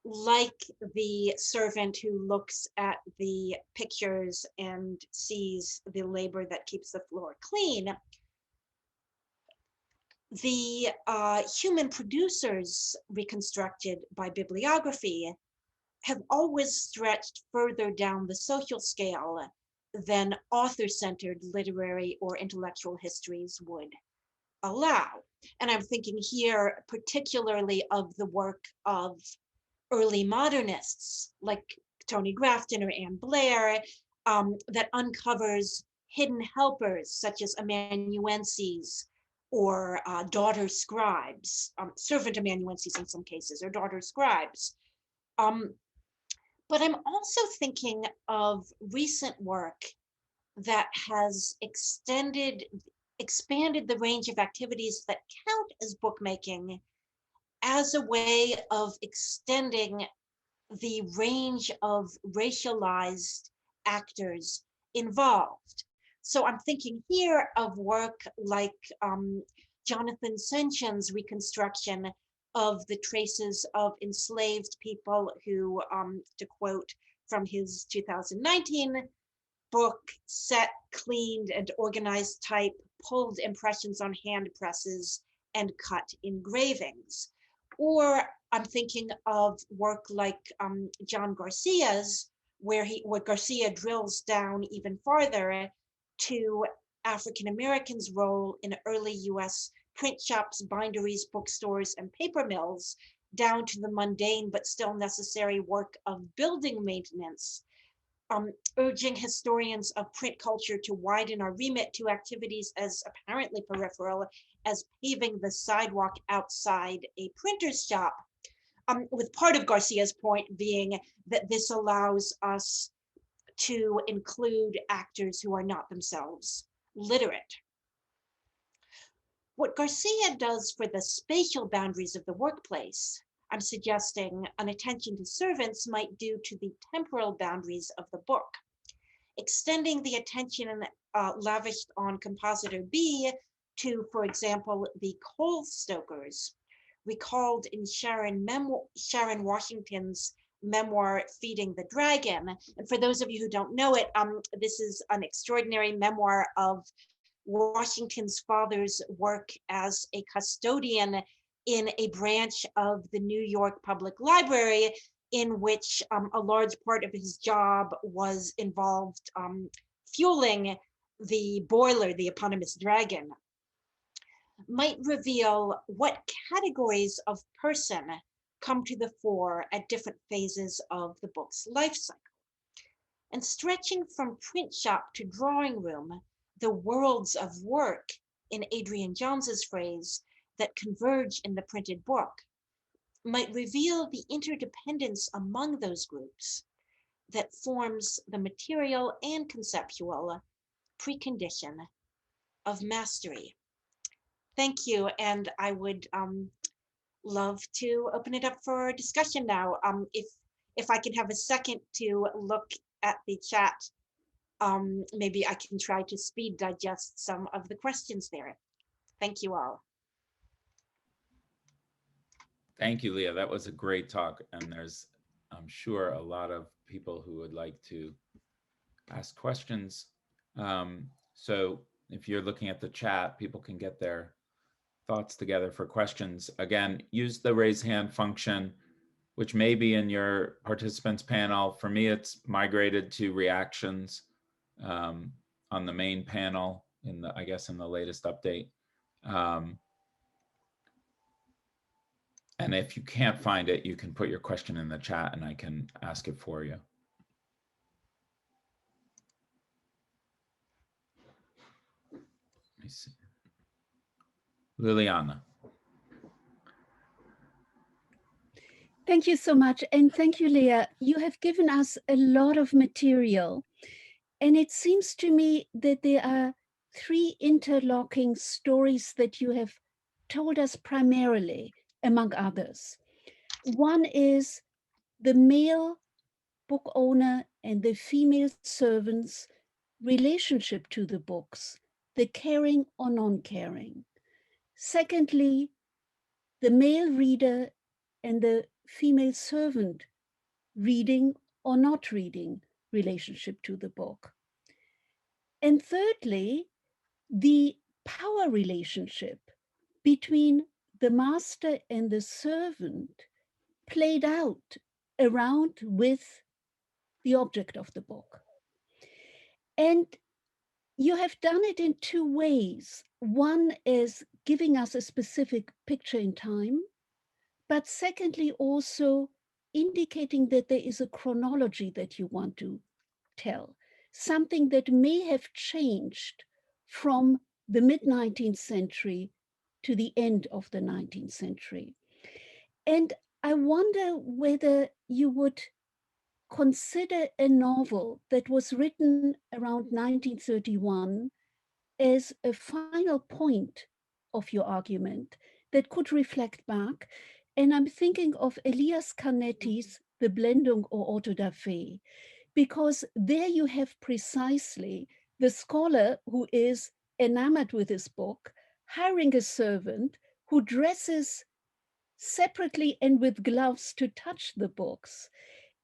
Speaker 4: like the servant who looks at the pictures and sees the labor that keeps the floor clean, the human producers reconstructed by bibliography have always stretched further down the social scale than author-centered literary or intellectual histories would allow. And I'm thinking here particularly of the work of early modernists like Tony Grafton or Anne Blair, that uncovers hidden helpers such as amanuenses or daughter scribes, servant amanuenses in some cases, or daughter scribes. But I'm also thinking of recent work that has expanded the range of activities that count as bookmaking as a way of extending the range of racialized actors involved. So I'm thinking here of work like Jonathan Senshin's reconstruction of the traces of enslaved people who, to quote from his 2019 book, Set, Cleaned, and Organized Type, Pulled Impressions on Hand Presses and Cut Engravings. Or I'm thinking of work like John Garcia's, where Garcia drills down even farther to African Americans' role in early US print shops, binderies, bookstores, and paper mills, down to the mundane but still necessary work of building maintenance, urging historians of print culture to widen our remit to activities as apparently peripheral as paving the sidewalk outside a printer's shop, with part of Garcia's point being that this allows us to include actors who are not themselves literate. What Garcia does for the spatial boundaries of the workplace, I'm suggesting an attention to servants might do to the temporal boundaries of the book, extending the attention lavished on compositor B to, for example, the coal stokers, recalled in Sharon Washington's memoir, Feeding the Dragon. And for those of you who don't know it, this is an extraordinary memoir of Washington's father's work as a custodian in a branch of the New York Public Library, in which a large part of his job was involved fueling the boiler, the eponymous dragon, might reveal what categories of person come to the fore at different phases of the book's life cycle. And stretching from print shop to drawing room, the worlds of work, in Adrian Jones's phrase, that converge in the printed book, might reveal the interdependence among those groups that forms the material and conceptual precondition of mastery. Thank you, and I would love to open it up for discussion now. If I can have a second to look at the chat, maybe I can try to speed digest some of the questions there. Thank you all.
Speaker 1: Thank you, Leah. That was a great talk. And there's, I'm sure, a lot of people who would like to ask questions. So if you're looking at the chat, people can get their thoughts together for questions. Again, use the raise hand function, which may be in your participants panel. For me, it's migrated to reactions on the main panel in the, I guess, in the latest update. And if you can't find it, you can put your question in the chat and I can ask it for you. Let me see. Liliana.
Speaker 5: Thank you so much. And thank you, Leah. You have given us a lot of material. And it seems to me that there are three interlocking stories that you have told us primarily, among others. One is the male book owner and the female servant's relationship to the books, the caring or non-caring. Secondly, the male reader and the female servant reading or not reading relationship to the book. And thirdly, the power relationship between the master and the servant played out around with the object of the book. And you have done it in two ways. One is giving us a specific picture in time, but secondly, also indicating that there is a chronology that you want to tell, something that may have changed from the mid-19th century to the end of the 19th century. And I wonder whether you would consider a novel that was written around 1931 as a final point of your argument that could reflect back. And I'm thinking of Elias Canetti's the Blendung or Autodafé, because there you have precisely the scholar who is enamored with his book, hiring a servant who dresses separately and with gloves to touch the books.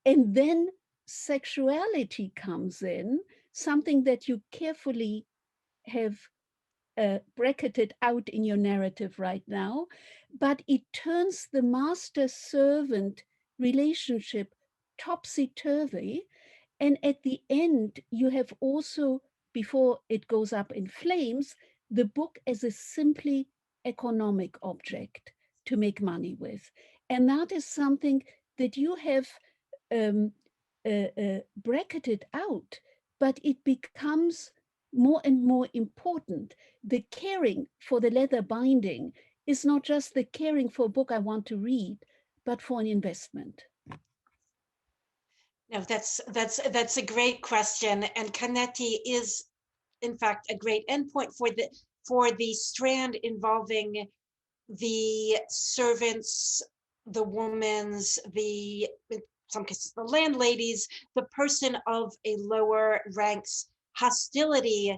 Speaker 5: And then sexuality comes in, something that you carefully have bracketed out in your narrative right now, but it turns the master-servant relationship topsy-turvy. And at the end, you have also, before it goes up in flames, the book as a simply economic object to make money with. And that is something that you have bracketed out, but it becomes more and more important. The caring for the leather binding is not just the caring for a book I want to read, but for an investment.
Speaker 4: No, that's a great question, and Canetti is, in fact, a great endpoint for the strand involving the servants, the women's, in some cases the landladies, the person of a lower rank's hostility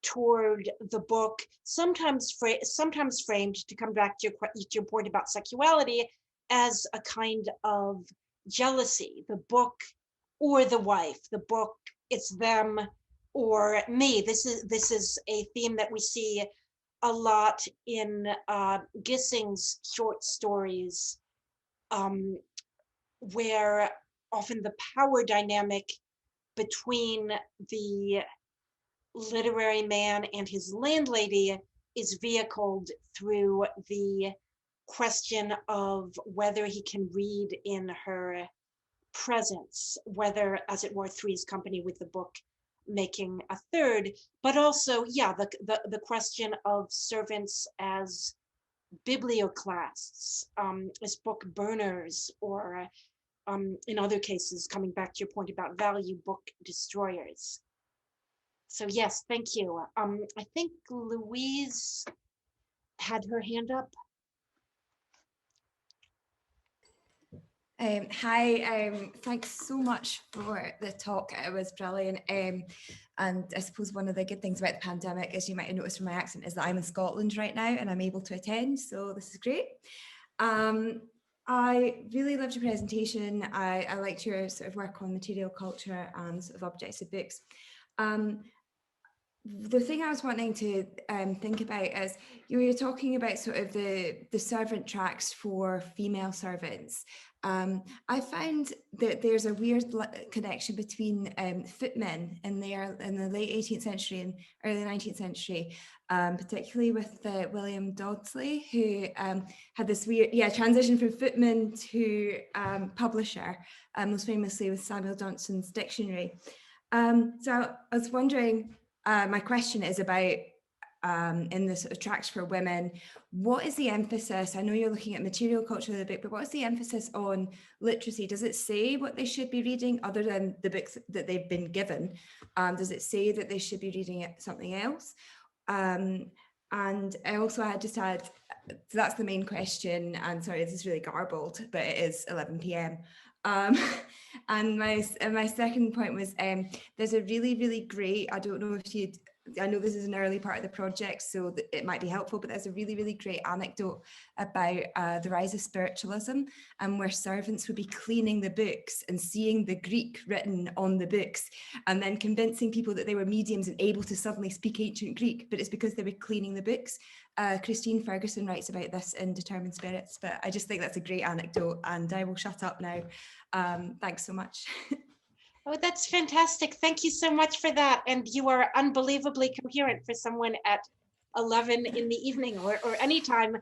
Speaker 4: toward the book, sometimes framed, to come back to your point about sexuality, as a kind of jealousy. The book or the wife, the book, it's them or me. This is a theme that we see a lot in Gissing's short stories, where often the power dynamic between the literary man and his landlady is vehicled through the question of whether he can read in her presence, whether, as it were, Three's company with the book making a third, but also, yeah, the question of servants as biblioclasts, as book burners, or in other cases, coming back to your point about value, book destroyers. So yes, thank you. I think Louise had her hand up.
Speaker 6: Hi, thanks so much for the talk. It was brilliant. And I suppose one of the good things about the pandemic, as you might have noticed from my accent, is that I'm in Scotland right now and I'm able to attend. So this is great. I really loved your presentation. I liked your sort of work on material culture and sort of objects of books. The thing I was wanting to think about is you were talking about sort of the servant tracks for female servants. I find that there's a weird connection between footmen in the late 18th century and early 19th century, particularly with William Dodsley, who had this weird transition from footman to publisher, most famously with Samuel Johnson's dictionary. So I was wondering, my question is about in the sort of tracks for women, what is the emphasis? I know you're looking at material culture of the book, but what is the emphasis on literacy? Does it say what they should be reading other than the books that they've been given? Does it say that they should be reading something else? And I also had just had, so that's the main question, and sorry, this is really garbled, but it is 11 p.m. And my second point was there's a really great, I don't know if you'd, I know this is an early part of the project, so it might be helpful, but there's a really great anecdote about the rise of spiritualism, and where servants would be cleaning the books and seeing the Greek written on the books and then convincing people that they were mediums and able to suddenly speak ancient Greek, but it's because they were cleaning the books. Christine Ferguson writes about this in Determined Spirits, but I just think that's a great anecdote, and I will shut up now. Thanks so much.
Speaker 4: Oh, that's fantastic. Thank you so much for that. And you are unbelievably coherent for someone at 11 in the evening or any time.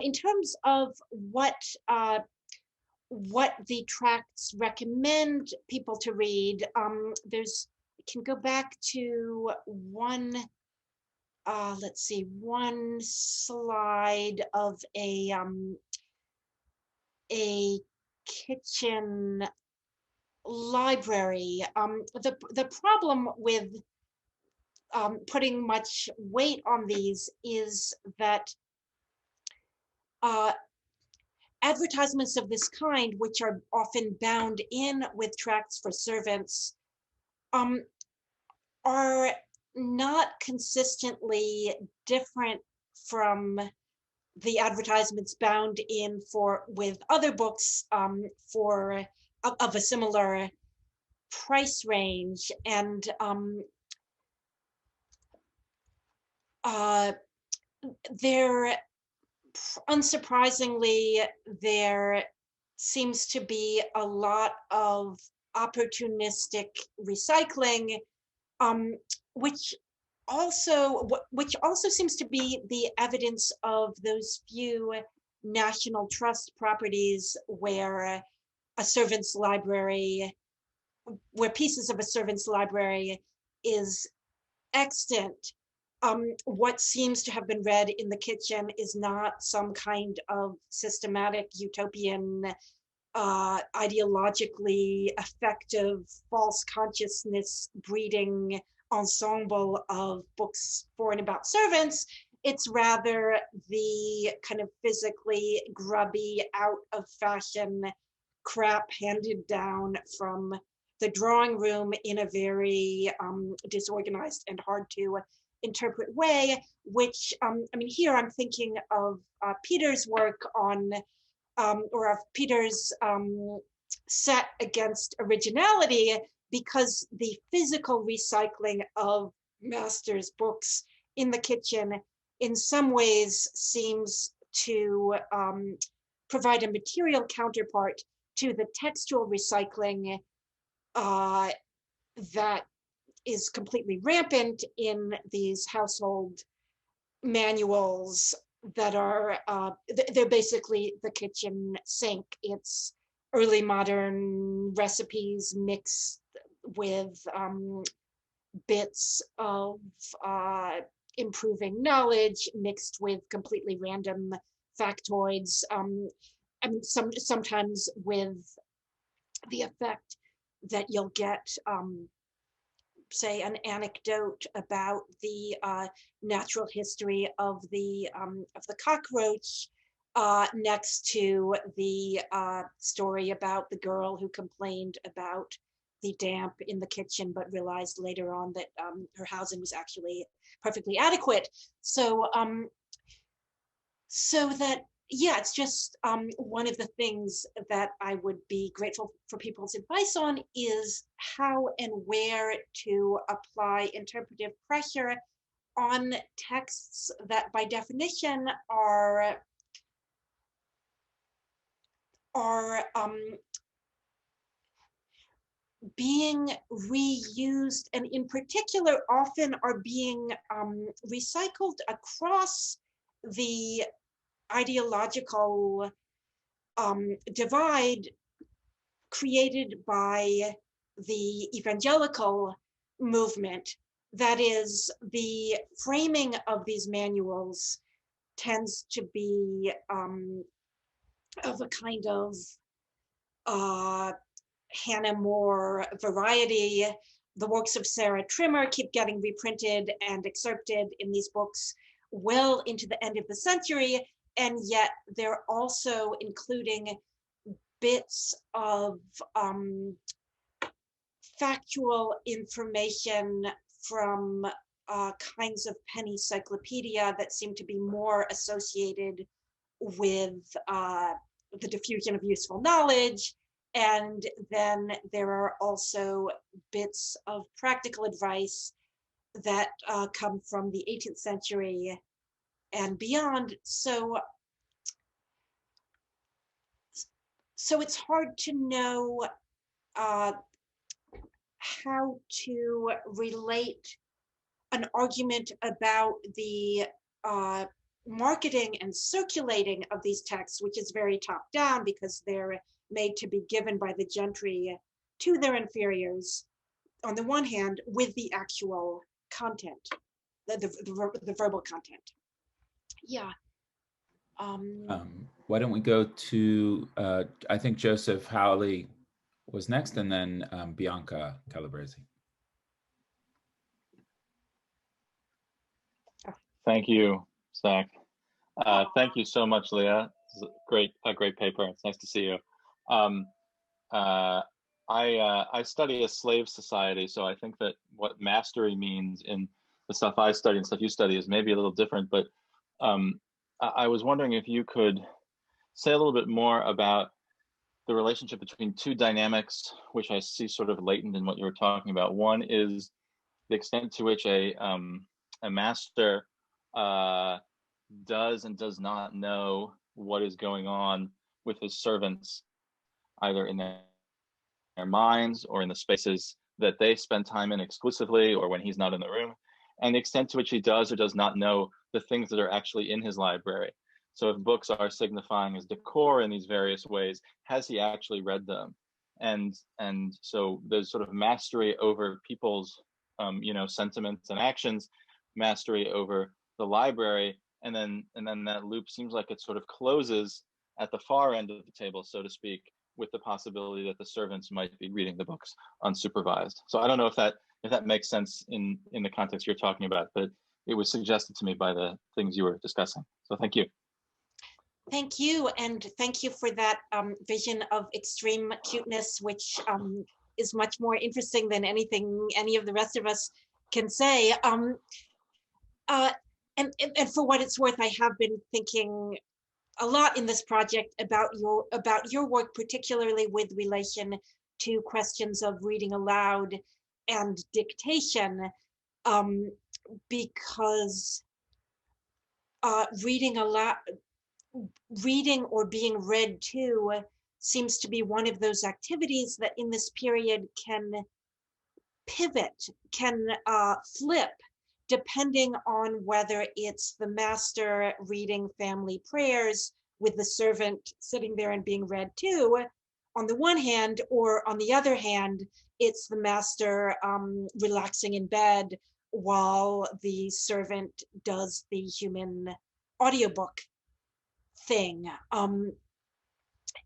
Speaker 4: In terms of what the tracts recommend people to read, can go back to one slide of a kitchen library. The problem with putting much weight on these is that advertisements of this kind, which are often bound in with tracts for servants, are not consistently different from the advertisements bound in with other books of a similar price range. And unsurprisingly, there seems to be a lot of opportunistic recycling, which also seems to be the evidence of those few national trust properties where pieces of a servant's library is extant. What seems to have been read in the kitchen is not some kind of systematic utopian, ideologically effective, false consciousness breeding ensemble of books for and about servants. It's rather the kind of physically grubby, out of fashion crap handed down from the drawing room in a very disorganized and hard to interpret way, which, I mean, here I'm thinking of Peter's work on, or of Peter's set against originality, because the physical recycling of Master's books in the kitchen in some ways seems to provide a material counterpart to the textual recycling that is completely rampant in these household manuals that are, they're basically the kitchen sink. It's early modern recipes mixed with bits of improving knowledge, mixed with completely random factoids, and sometimes with the effect that you'll get say an anecdote about the natural history of the cockroach next to the story about the girl who complained about the damp in the kitchen, but realized later on that her housing was actually perfectly adequate. So so that, yeah, it's just one of the things that I would be grateful for people's advice on is how and where to apply interpretive pressure on texts that by definition are being reused, and in particular often are being recycled across the ideological divide created by the evangelical movement. That is, the framing of these manuals tends to be of a kind of Hannah More variety. The works of Sarah Trimmer keep getting reprinted and excerpted in these books well into the end of the century, and yet they're also including bits of factual information from kinds of penny cyclopedia that seem to be more associated with the diffusion of useful knowledge. And then there are also bits of practical advice that come from the 18th century and beyond. So it's hard to know how to relate an argument about the marketing and circulating of these texts, which is very top down because they're made to be given by the gentry to their inferiors, on the one hand, with the actual content, the verbal content. Yeah.
Speaker 1: Why don't we go to, I think Joseph Howley was next, and then Bianca Calabresi.
Speaker 7: Thank you, Zach. Thank you so much, Leah. This is a great paper. It's nice to see you. I study a slave society, so I think that what mastery means in the stuff I study and stuff you study is maybe a little different. But I was wondering if you could say a little bit more about the relationship between two dynamics, which I see sort of latent in what you were talking about. One is the extent to which a master does and does not know what is going on with his servants, either in their minds or in the spaces that they spend time in exclusively, or when he's not in the room, and the extent to which he does or does not know the things that are actually in his library. So if books are signifying his decor in these various ways, has he actually read them? And so there's sort of mastery over people's sentiments and actions, mastery over the library, and then that loop seems like it sort of closes at the far end of the table, so to speak, with the possibility that the servants might be reading the books unsupervised. So I don't know if that makes sense in the context you're talking about, but it was suggested to me by the things you were discussing. So thank you.
Speaker 4: Thank you, and thank you for that vision of extreme cuteness, which is much more interesting than anything any of the rest of us can say. And for what it's worth, I have been thinking a lot in this project about your work, particularly with relation to questions of reading aloud and dictation, because reading or being read to seems to be one of those activities that in this period can pivot, can flip, depending on whether it's the master reading family prayers with the servant sitting there and being read to, on the one hand, or on the other hand, it's the master relaxing in bed while the servant does the human audiobook thing.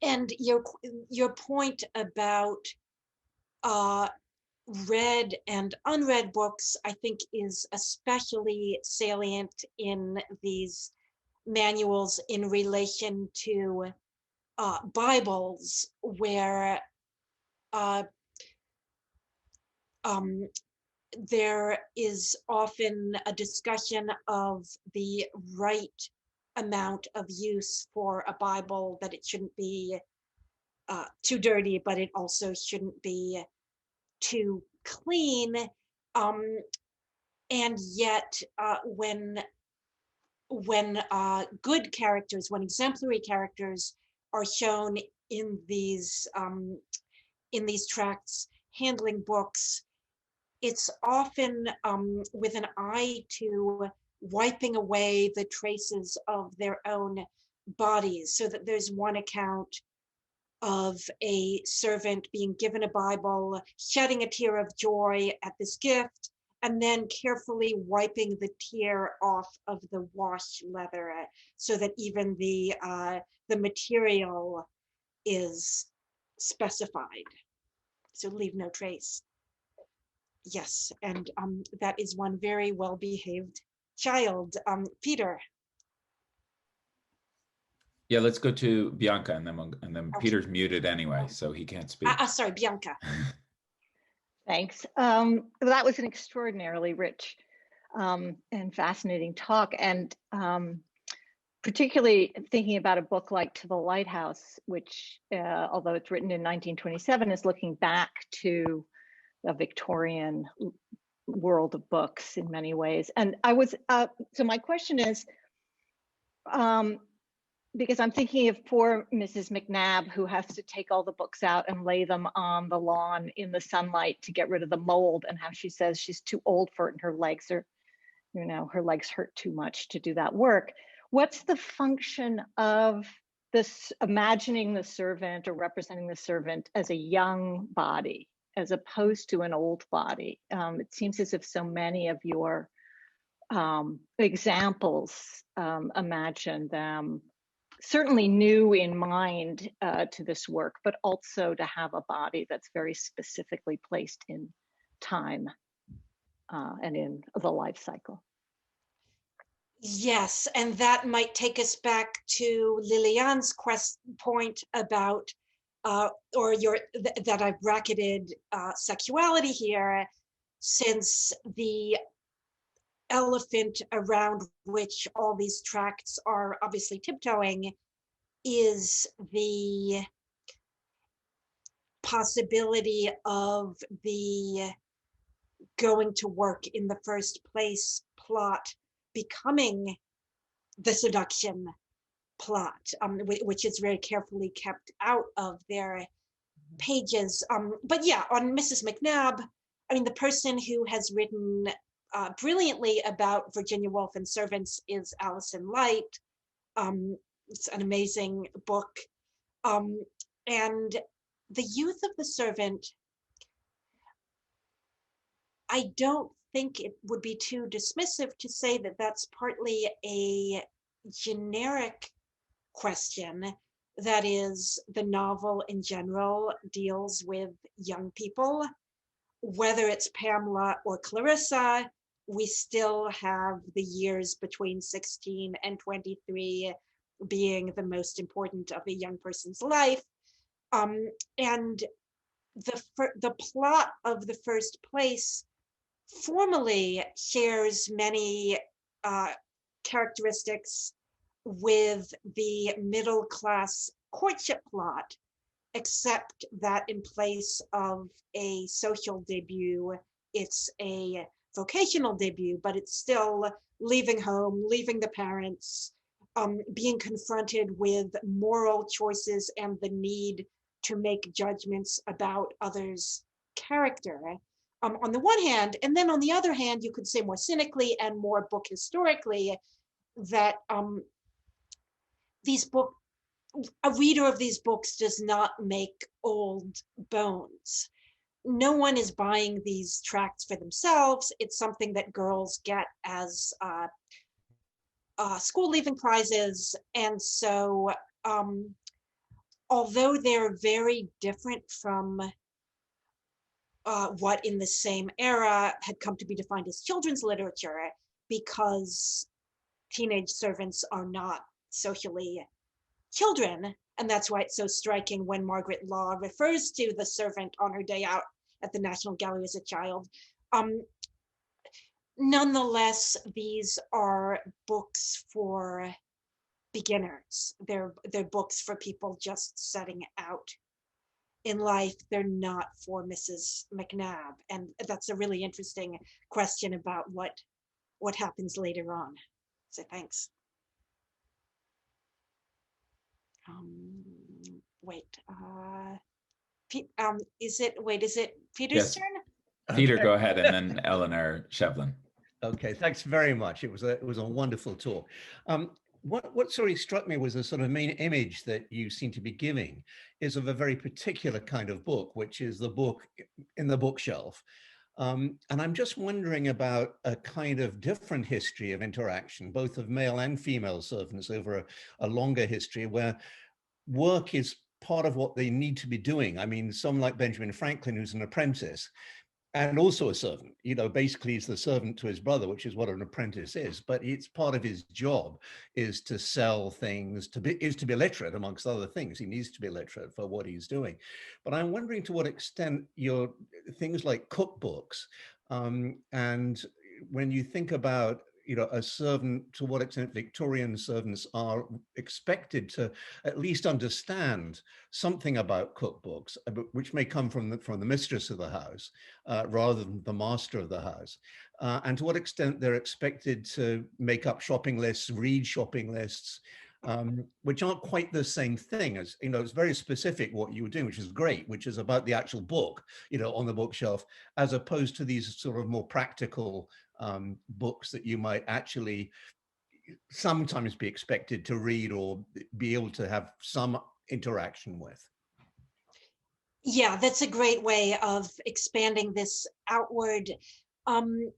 Speaker 4: And your point about read and unread books, I think, is especially salient in these manuals in relation to Bibles, where there is often a discussion of the right amount of use for a Bible, that it shouldn't be too dirty, but it also shouldn't be too clean. And yet when good characters, when exemplary characters are shown in these tracts handling books, it's often with an eye to wiping away the traces of their own bodies. So that there's one account of a servant being given a Bible, shedding a tear of joy at this gift, and then carefully wiping the tear off of the wash leather, so that even the material is specified. So leave no trace. Yes, and that is one very well-behaved child. Peter.
Speaker 1: Yeah, let's go to Bianca, and then
Speaker 4: Okay.
Speaker 1: Peter's muted anyway, so he can't speak.
Speaker 4: Sorry, Bianca.
Speaker 8: Thanks. That was an extraordinarily rich and fascinating talk, and particularly thinking about a book like To the Lighthouse, which, although it's written in 1927, is looking back to a Victorian world of books in many ways. And I was, so my question is, because I'm thinking of poor Mrs. McNabb, who has to take all the books out and lay them on the lawn in the sunlight to get rid of the mold, and how she says she's too old for it and her legs are, her legs hurt too much to do that work. What's the function of this, imagining the servant or representing the servant as a young body as opposed to an old body? It seems as if so many of your examples imagine them certainly new in mind to this work, but also to have a body that's very specifically placed in time and in the life cycle.
Speaker 4: Yes, and that might take us back to Liliane's point about, or that I bracketed sexuality here, since the elephant around which all these tracts are obviously tiptoeing is the possibility of the going to work in the first place plot becoming the seduction plot, which is very carefully kept out of their pages. But yeah, on Mrs. McNabb, I mean, the person who has written brilliantly about Virginia Woolf and servants is Alison Light. It's an amazing book. And the youth of the servant, I don't think it would be too dismissive to say that that's partly a generic question. That is, the novel in general deals with young people. Whether it's Pamela or Clarissa, we still have the years between 16 and 23 being the most important of a young person's life. And the plot of The First Place formally shares many characteristics with the middle class courtship plot, except that in place of a social debut, it's a vocational debut, but it's still leaving home, leaving the parents, being confronted with moral choices and the need to make judgments about others' character. On the one hand, and then on the other hand, you could say more cynically and more book historically that a reader of these books does not make old bones. No one is buying these tracts for themselves. It's something that girls get as school leaving prizes. And so, although they're very different from what in the same era had come to be defined as children's literature, because teenage servants are not socially children, and that's why it's so striking when Margaret Law refers to the servant on her day out at the National Gallery as a child. Nonetheless, these are books for beginners. They're books for people just setting out in life. They're not for Mrs. McNabb, and that's a really interesting question about what happens later on. So thanks. Is it Peter's
Speaker 1: Yes.
Speaker 4: turn?
Speaker 1: Peter,
Speaker 9: Okay.
Speaker 1: go ahead, and then Eleanor Shevlin.
Speaker 9: Okay, thanks very much. It was a wonderful talk. What sort of struck me was the sort of main image that you seem to be giving is of a very particular kind of book, which is the book in the bookshelf. And I'm just wondering about a kind of different history of interaction, both of male and female servants over a longer history where work is part of what they need to be doing. I mean, someone like Benjamin Franklin, who's an apprentice and also a servant, you know, basically he's the servant to his brother, which is what an apprentice is, but it's part of his job is to sell things, to be literate, amongst other things. He needs to be literate for what he's doing. But I'm wondering to what extent your things like cookbooks, and when you think about, you know, a servant, to what extent Victorian servants are expected to at least understand something about cookbooks, which may come from the mistress of the house rather than the master of the house, and to what extent they're expected to make up shopping lists, read shopping lists, which aren't quite the same thing. As you know, it's very specific what you were doing, which is great, which is about the actual book, you know, on the bookshelf, as opposed to these sort of more practical books that you might actually sometimes be expected to read or be able to have some interaction with.
Speaker 4: Yeah, that's a great way of expanding this outward. And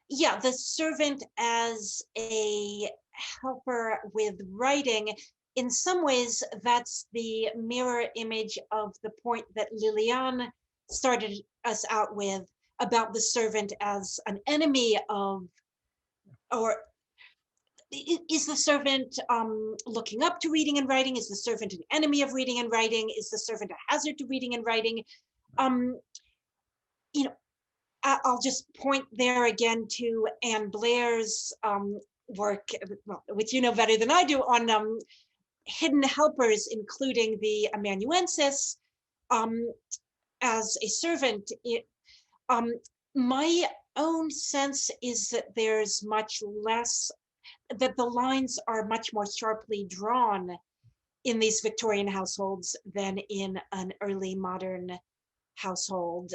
Speaker 4: yeah, the servant as a helper with writing, in some ways, that's the mirror image of the point that Liliane started us out with, about the servant as an enemy of, or is the servant looking up to reading and writing? Is the servant an enemy of reading and writing? Is the servant a hazard to reading and writing? You know, I'll just point there again to Anne Blair's work, well, which you know better than I do, on hidden helpers, including the amanuensis as a servant. My own sense is that there's much less, that the lines are much more sharply drawn in these Victorian households than in an early modern household.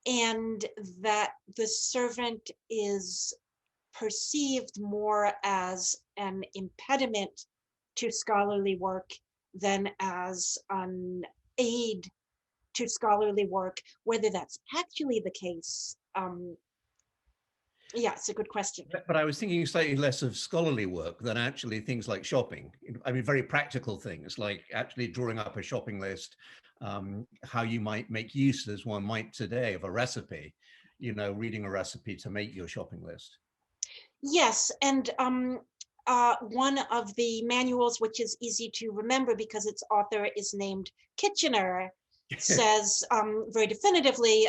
Speaker 4: And that the servant is perceived more as an impediment to scholarly work than as an aid to scholarly work. Whether that's actually the case, yeah, it's a good question.
Speaker 9: But I was thinking slightly less of scholarly work than actually things like shopping. I mean, very practical things like actually drawing up a shopping list, how you might make use, as one might today, of a recipe, you know, reading a recipe to make your shopping list.
Speaker 4: Yes, and one of the manuals, which is easy to remember because its author is named Kitchener, says very definitively,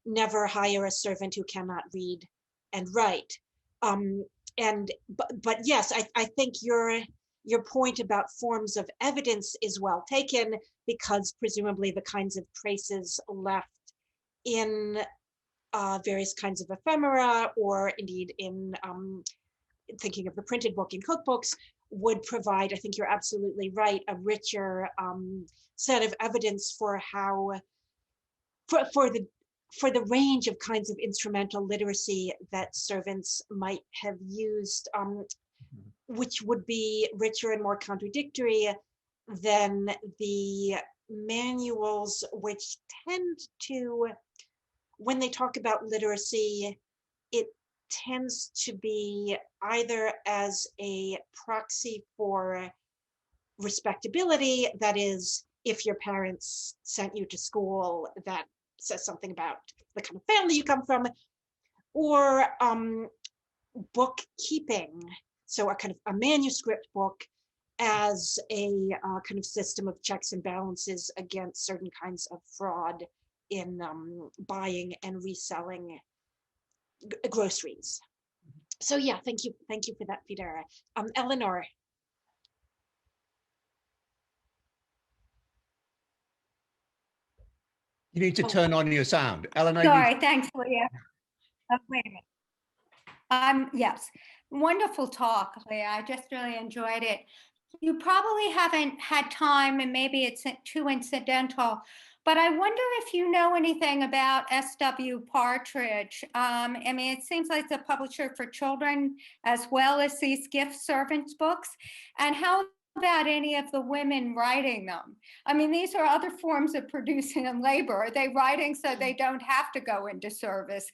Speaker 4: never hire a servant who cannot read and write. But yes, I think your point about forms of evidence is well taken, because presumably the kinds of traces left in various kinds of ephemera, or indeed in thinking of the printed book in cookbooks, would provide, I think you're absolutely right, a richer set of evidence for how, for the range of kinds of instrumental literacy that servants might have used, which would be richer and more contradictory than the manuals, which tend to, when they talk about literacy, it tends to be either as a proxy for respectability, that is, if your parents sent you to school, that says something about the kind of family you come from, or bookkeeping, so a kind of a manuscript book as a kind of system of checks and balances against certain kinds of fraud in buying and reselling groceries. So yeah, thank you for that, Peter. Eleanor.
Speaker 9: You need to turn on your sound. Eleanor.
Speaker 10: Sorry, thanks, Leah. Oh, wait a minute. Yes, wonderful talk, Leah. I just really enjoyed it. You probably haven't had time, and maybe it's too incidental, but I wonder if you know anything about S.W. Partridge. I mean, it seems like it's a publisher for children as well as these gift servants books. And how about any of the women writing them? I mean, these are other forms of producing and labor. Are they writing so they don't have to go into service?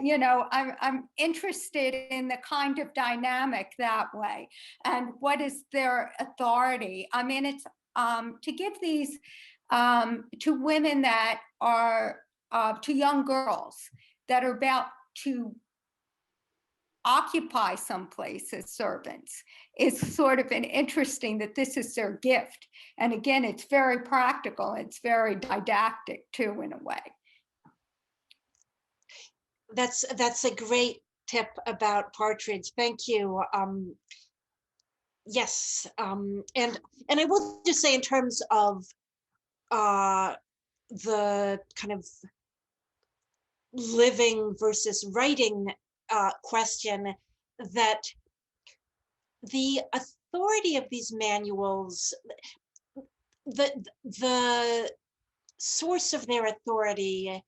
Speaker 10: You know, I'm interested in the kind of dynamic that way, and what is their authority? I mean, it's to give these to women that are, to young girls that are about to occupy someplace as servants, is sort of an interesting that this is their gift. And again, it's very practical. It's very didactic too, in a way.
Speaker 4: That's a great tip about Partridge. Thank you. Yes, and I will just say, in terms of the kind of living versus writing question, that the authority of these manuals, the source of their authority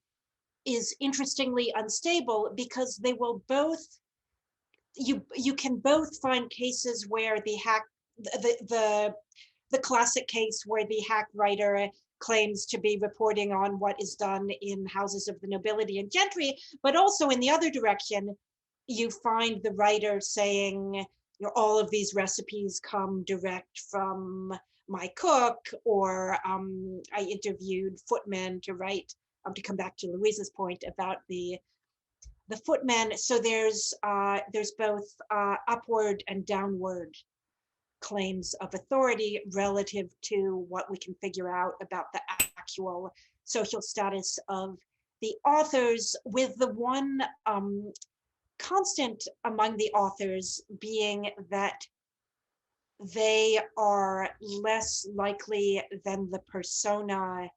Speaker 4: is interestingly unstable, because they will both, you can both find cases where the classic case where the hack writer claims to be reporting on what is done in houses of the nobility and gentry, but also in the other direction, you find the writer saying, you know, all of these recipes come direct from my cook, or I interviewed footmen to write to come back to Louise's point about the footmen. So there's both upward and downward claims of authority relative to what we can figure out about the actual social status of the authors, with the one constant among the authors being that they are less likely than the persona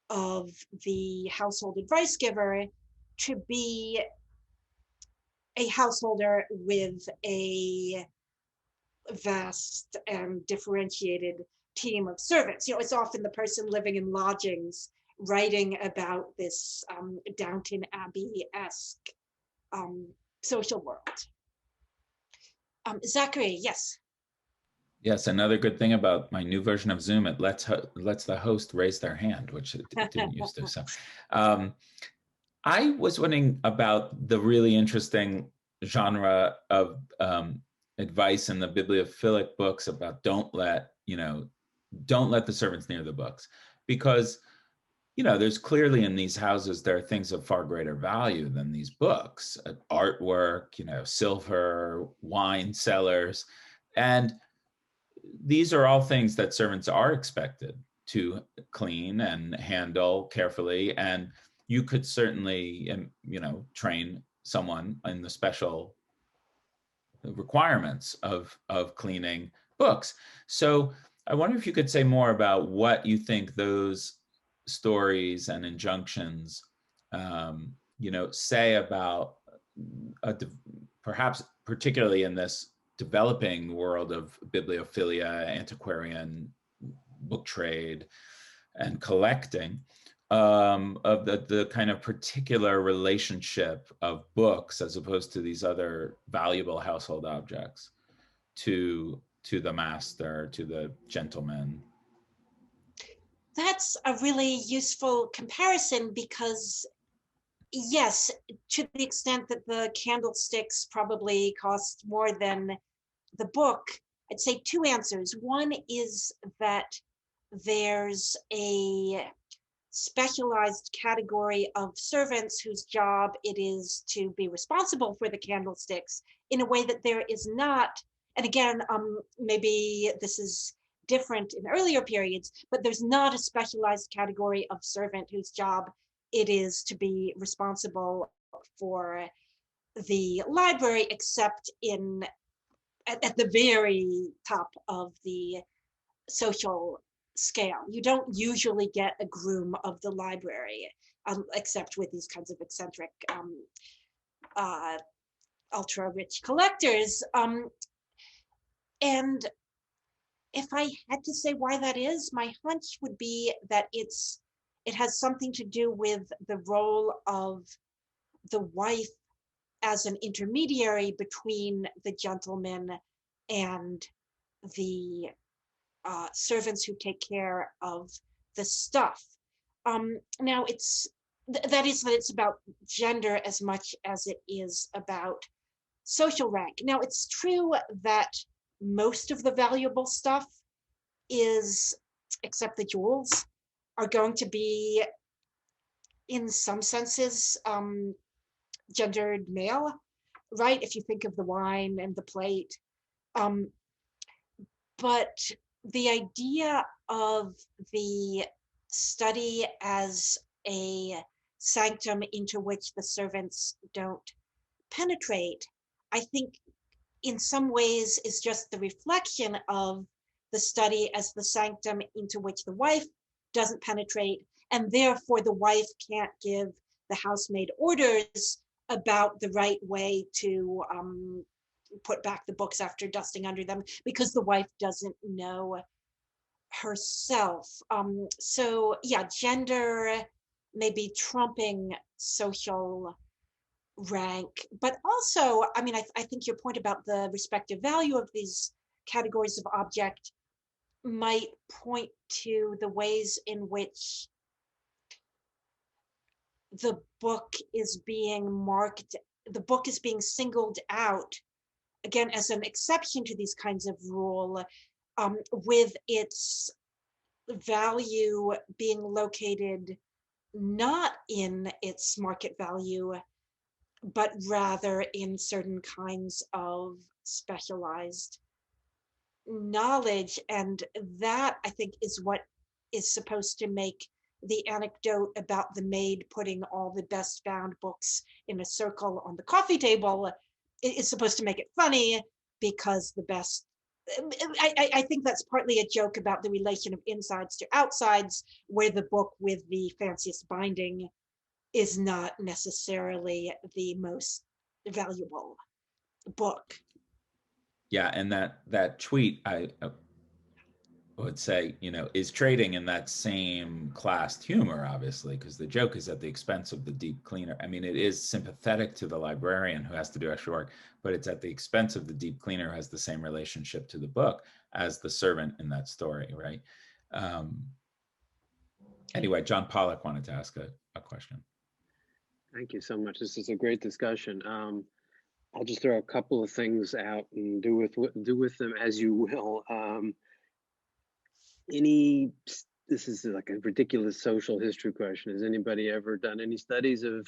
Speaker 4: of the household advice giver to be a householder with a vast and differentiated team of servants. You know, it's often the person living in lodgings writing about this Downton Abbey-esque social world. Zachary, yes.
Speaker 1: Yes, another good thing about my new version of Zoom, it lets the host raise their hand, which it didn't used to. So I was wondering about the really interesting genre of advice in the bibliophilic books about don't let the servants near the books, because there's clearly in these houses there are things of far greater value than these books, artwork, silver, wine cellars, and these are all things that servants are expected to clean and handle carefully, and you could certainly train someone in the special requirements of cleaning books. So I wonder if you could say more about what you think those stories and injunctions say about perhaps particularly in this developing world of bibliophilia, antiquarian book trade, and collecting, of the kind of particular relationship of books as opposed to these other valuable household objects to the master, to the gentleman.
Speaker 4: That's a really useful comparison, because yes, to the extent that the candlesticks probably cost more than the book, I'd say two answers. One is that there's a specialized category of servants whose job it is to be responsible for the candlesticks in a way that there is not, and again, maybe this is different in earlier periods, but there's not a specialized category of servant whose job it is to be responsible for the library, except at the very top of the social scale. You don't usually get a groom of the library, except with these kinds of eccentric, ultra-rich collectors. And if I had to say why that is, my hunch would be that it has something to do with the role of the wife as an intermediary between the gentleman and the servants who take care of the stuff. Now it's about gender as much as it is about social rank. Now it's true that most of the valuable stuff is, except the jewels, are going to be, in some senses, gendered male, right? If you think of the wine and the plate. But the idea of the study as a sanctum into which the servants don't penetrate, I think in some ways is just the reflection of the study as the sanctum into which the wife doesn't penetrate, and therefore the wife can't give the housemaid orders about the right way to put back the books after dusting under them, because the wife doesn't know herself. So yeah, gender may be trumping social rank, but also, I mean, I think your point about the respective value of these categories of object might point to the ways in which the book is being marked, the book is being singled out, again, as an exception to these kinds of rule, with its value being located not in its market value, but rather in certain kinds of specialized knowledge. And that, I think, is what is supposed to make the anecdote about the maid putting all the best bound books in a circle on the coffee table. It is supposed to make it funny because the best, I think that's partly a joke about the relation of insides to outsides, where the book with the fanciest binding is not necessarily the most valuable book.
Speaker 1: Yeah, and that tweet, I would say, is trading in that same classed humor, obviously, because the joke is at the expense of the deep cleaner. I mean, it is sympathetic to the librarian who has to do extra work, but it's at the expense of the deep cleaner who has the same relationship to the book as the servant in that story, right? Anyway, John Pollock wanted to ask a question.
Speaker 3: Thank you so much. This is a great discussion. I'll just throw a couple of things out and do with them as you will. This is like a ridiculous social history question. Has anybody ever done any studies of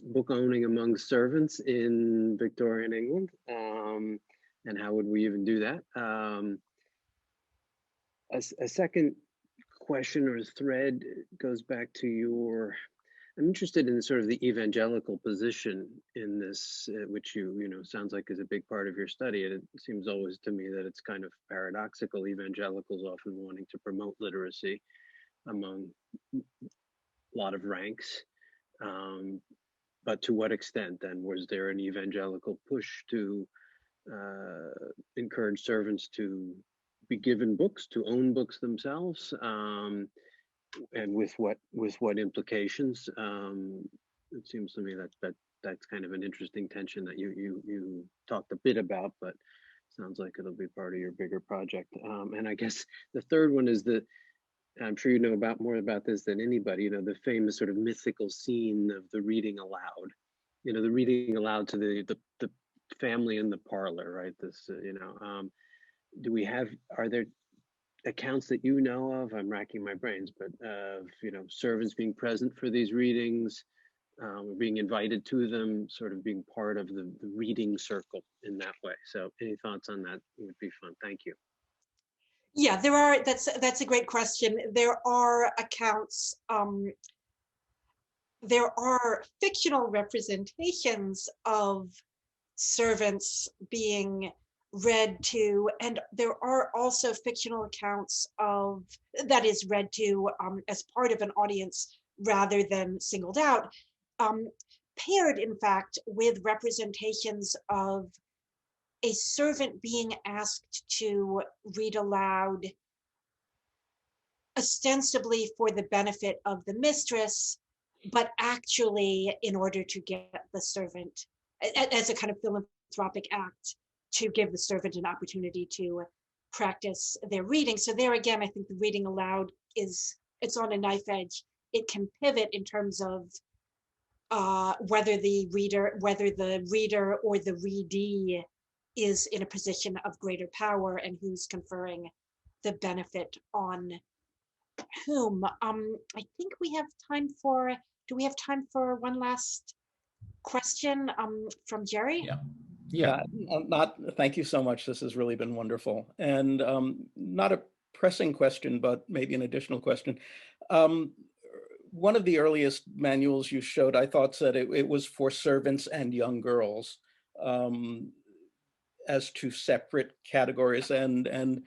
Speaker 3: book owning among servants in Victorian England? And how would we even do that? A second question or thread goes back to I'm interested in sort of the evangelical position in this, which sounds like is a big part of your study. And it seems always to me that it's kind of paradoxical, evangelicals often wanting to promote literacy among a lot of ranks. But to what extent then? Was there an evangelical push to encourage servants to be given books, to own books themselves? And with what implications? It seems to me that's kind of an interesting tension that you talked a bit about, but sounds like it'll be part of your bigger project. And I guess the third one is I'm sure you know more about this than anybody. The famous sort of mythical scene of the reading aloud. The reading aloud to the family in the parlor, right? This, are there accounts that you know of? I'm racking my brains, but of servants being present for these readings, being invited to them, sort of being part of the reading circle in that way. So any thoughts on that would be fun. Thank you.
Speaker 4: Yeah, there are. That's a great question. There are accounts. There are fictional representations of servants being read to, and there are also fictional accounts of that is read to as part of an audience rather than singled out, paired in fact with representations of a servant being asked to read aloud ostensibly for the benefit of the mistress, but actually in order to get the servant, as a kind of philanthropic act, to give the servant an opportunity to practice their reading. So there again, I think the reading aloud it's on a knife edge. It can pivot in terms of whether the reader or the readee is in a position of greater power and who's conferring the benefit on whom. I think we have time for, do we have time for one last question from Jerry?
Speaker 1: Yeah.
Speaker 2: Thank you so much. This has really been wonderful. And not a pressing question, but maybe an additional question. One of the earliest manuals you showed, I thought said it was for servants and young girls as two separate categories. And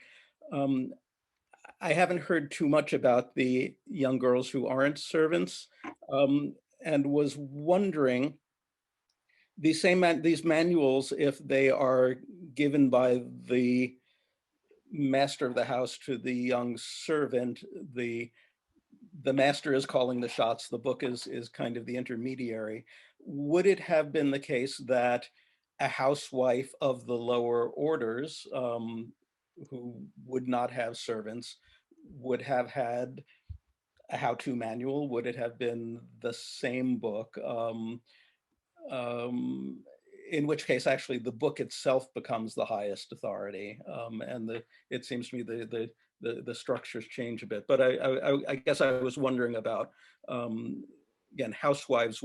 Speaker 2: I haven't heard too much about the young girls who aren't servants, and was wondering, these manuals, if they are given by the master of the house to the young servant, the master is calling the shots, the book is kind of the intermediary. Would it have been the case that a housewife of the lower orders who would not have servants would have had a how-to manual? Would it have been the same book? In which case, actually, the book itself becomes the highest authority. And it seems to me the the structures change a bit. But I guess I was wondering about, again, housewives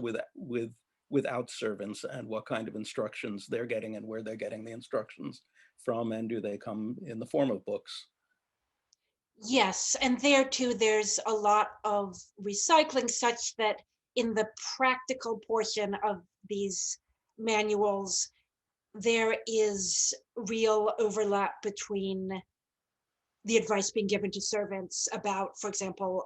Speaker 2: without servants and what kind of instructions they're getting and where they're getting the instructions from, and do they come in the form of books?
Speaker 4: Yes, and there too, there's a lot of recycling such that in the practical portion of these manuals, there is real overlap between the advice being given to servants about, for example,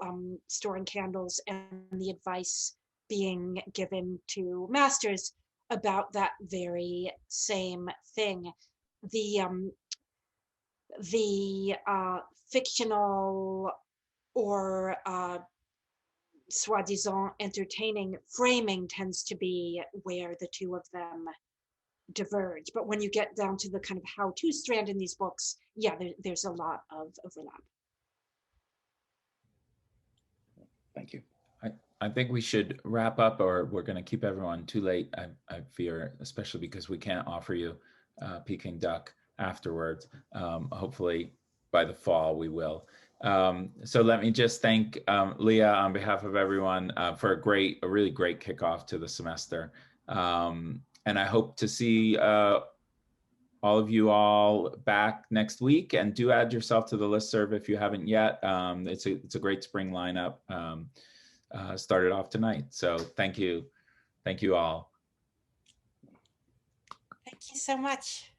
Speaker 4: storing candles, and the advice being given to masters about that very same thing. The fictional or soi-disant entertaining framing tends to be where the two of them diverge. But when you get down to the kind of how-to strand in these books, yeah, there's a lot of overlap.
Speaker 2: Thank you.
Speaker 1: I think we should wrap up, or we're going to keep everyone too late, I fear, especially because we can't offer you Peking duck afterwards. Hopefully by the fall we will. So let me just thank Leah on behalf of everyone for a really great kickoff to the semester. And I hope to see all of you all back next week, and do add yourself to the listserv if you haven't yet. It's a great spring lineup started off tonight. So thank you all.
Speaker 4: Thank you so much.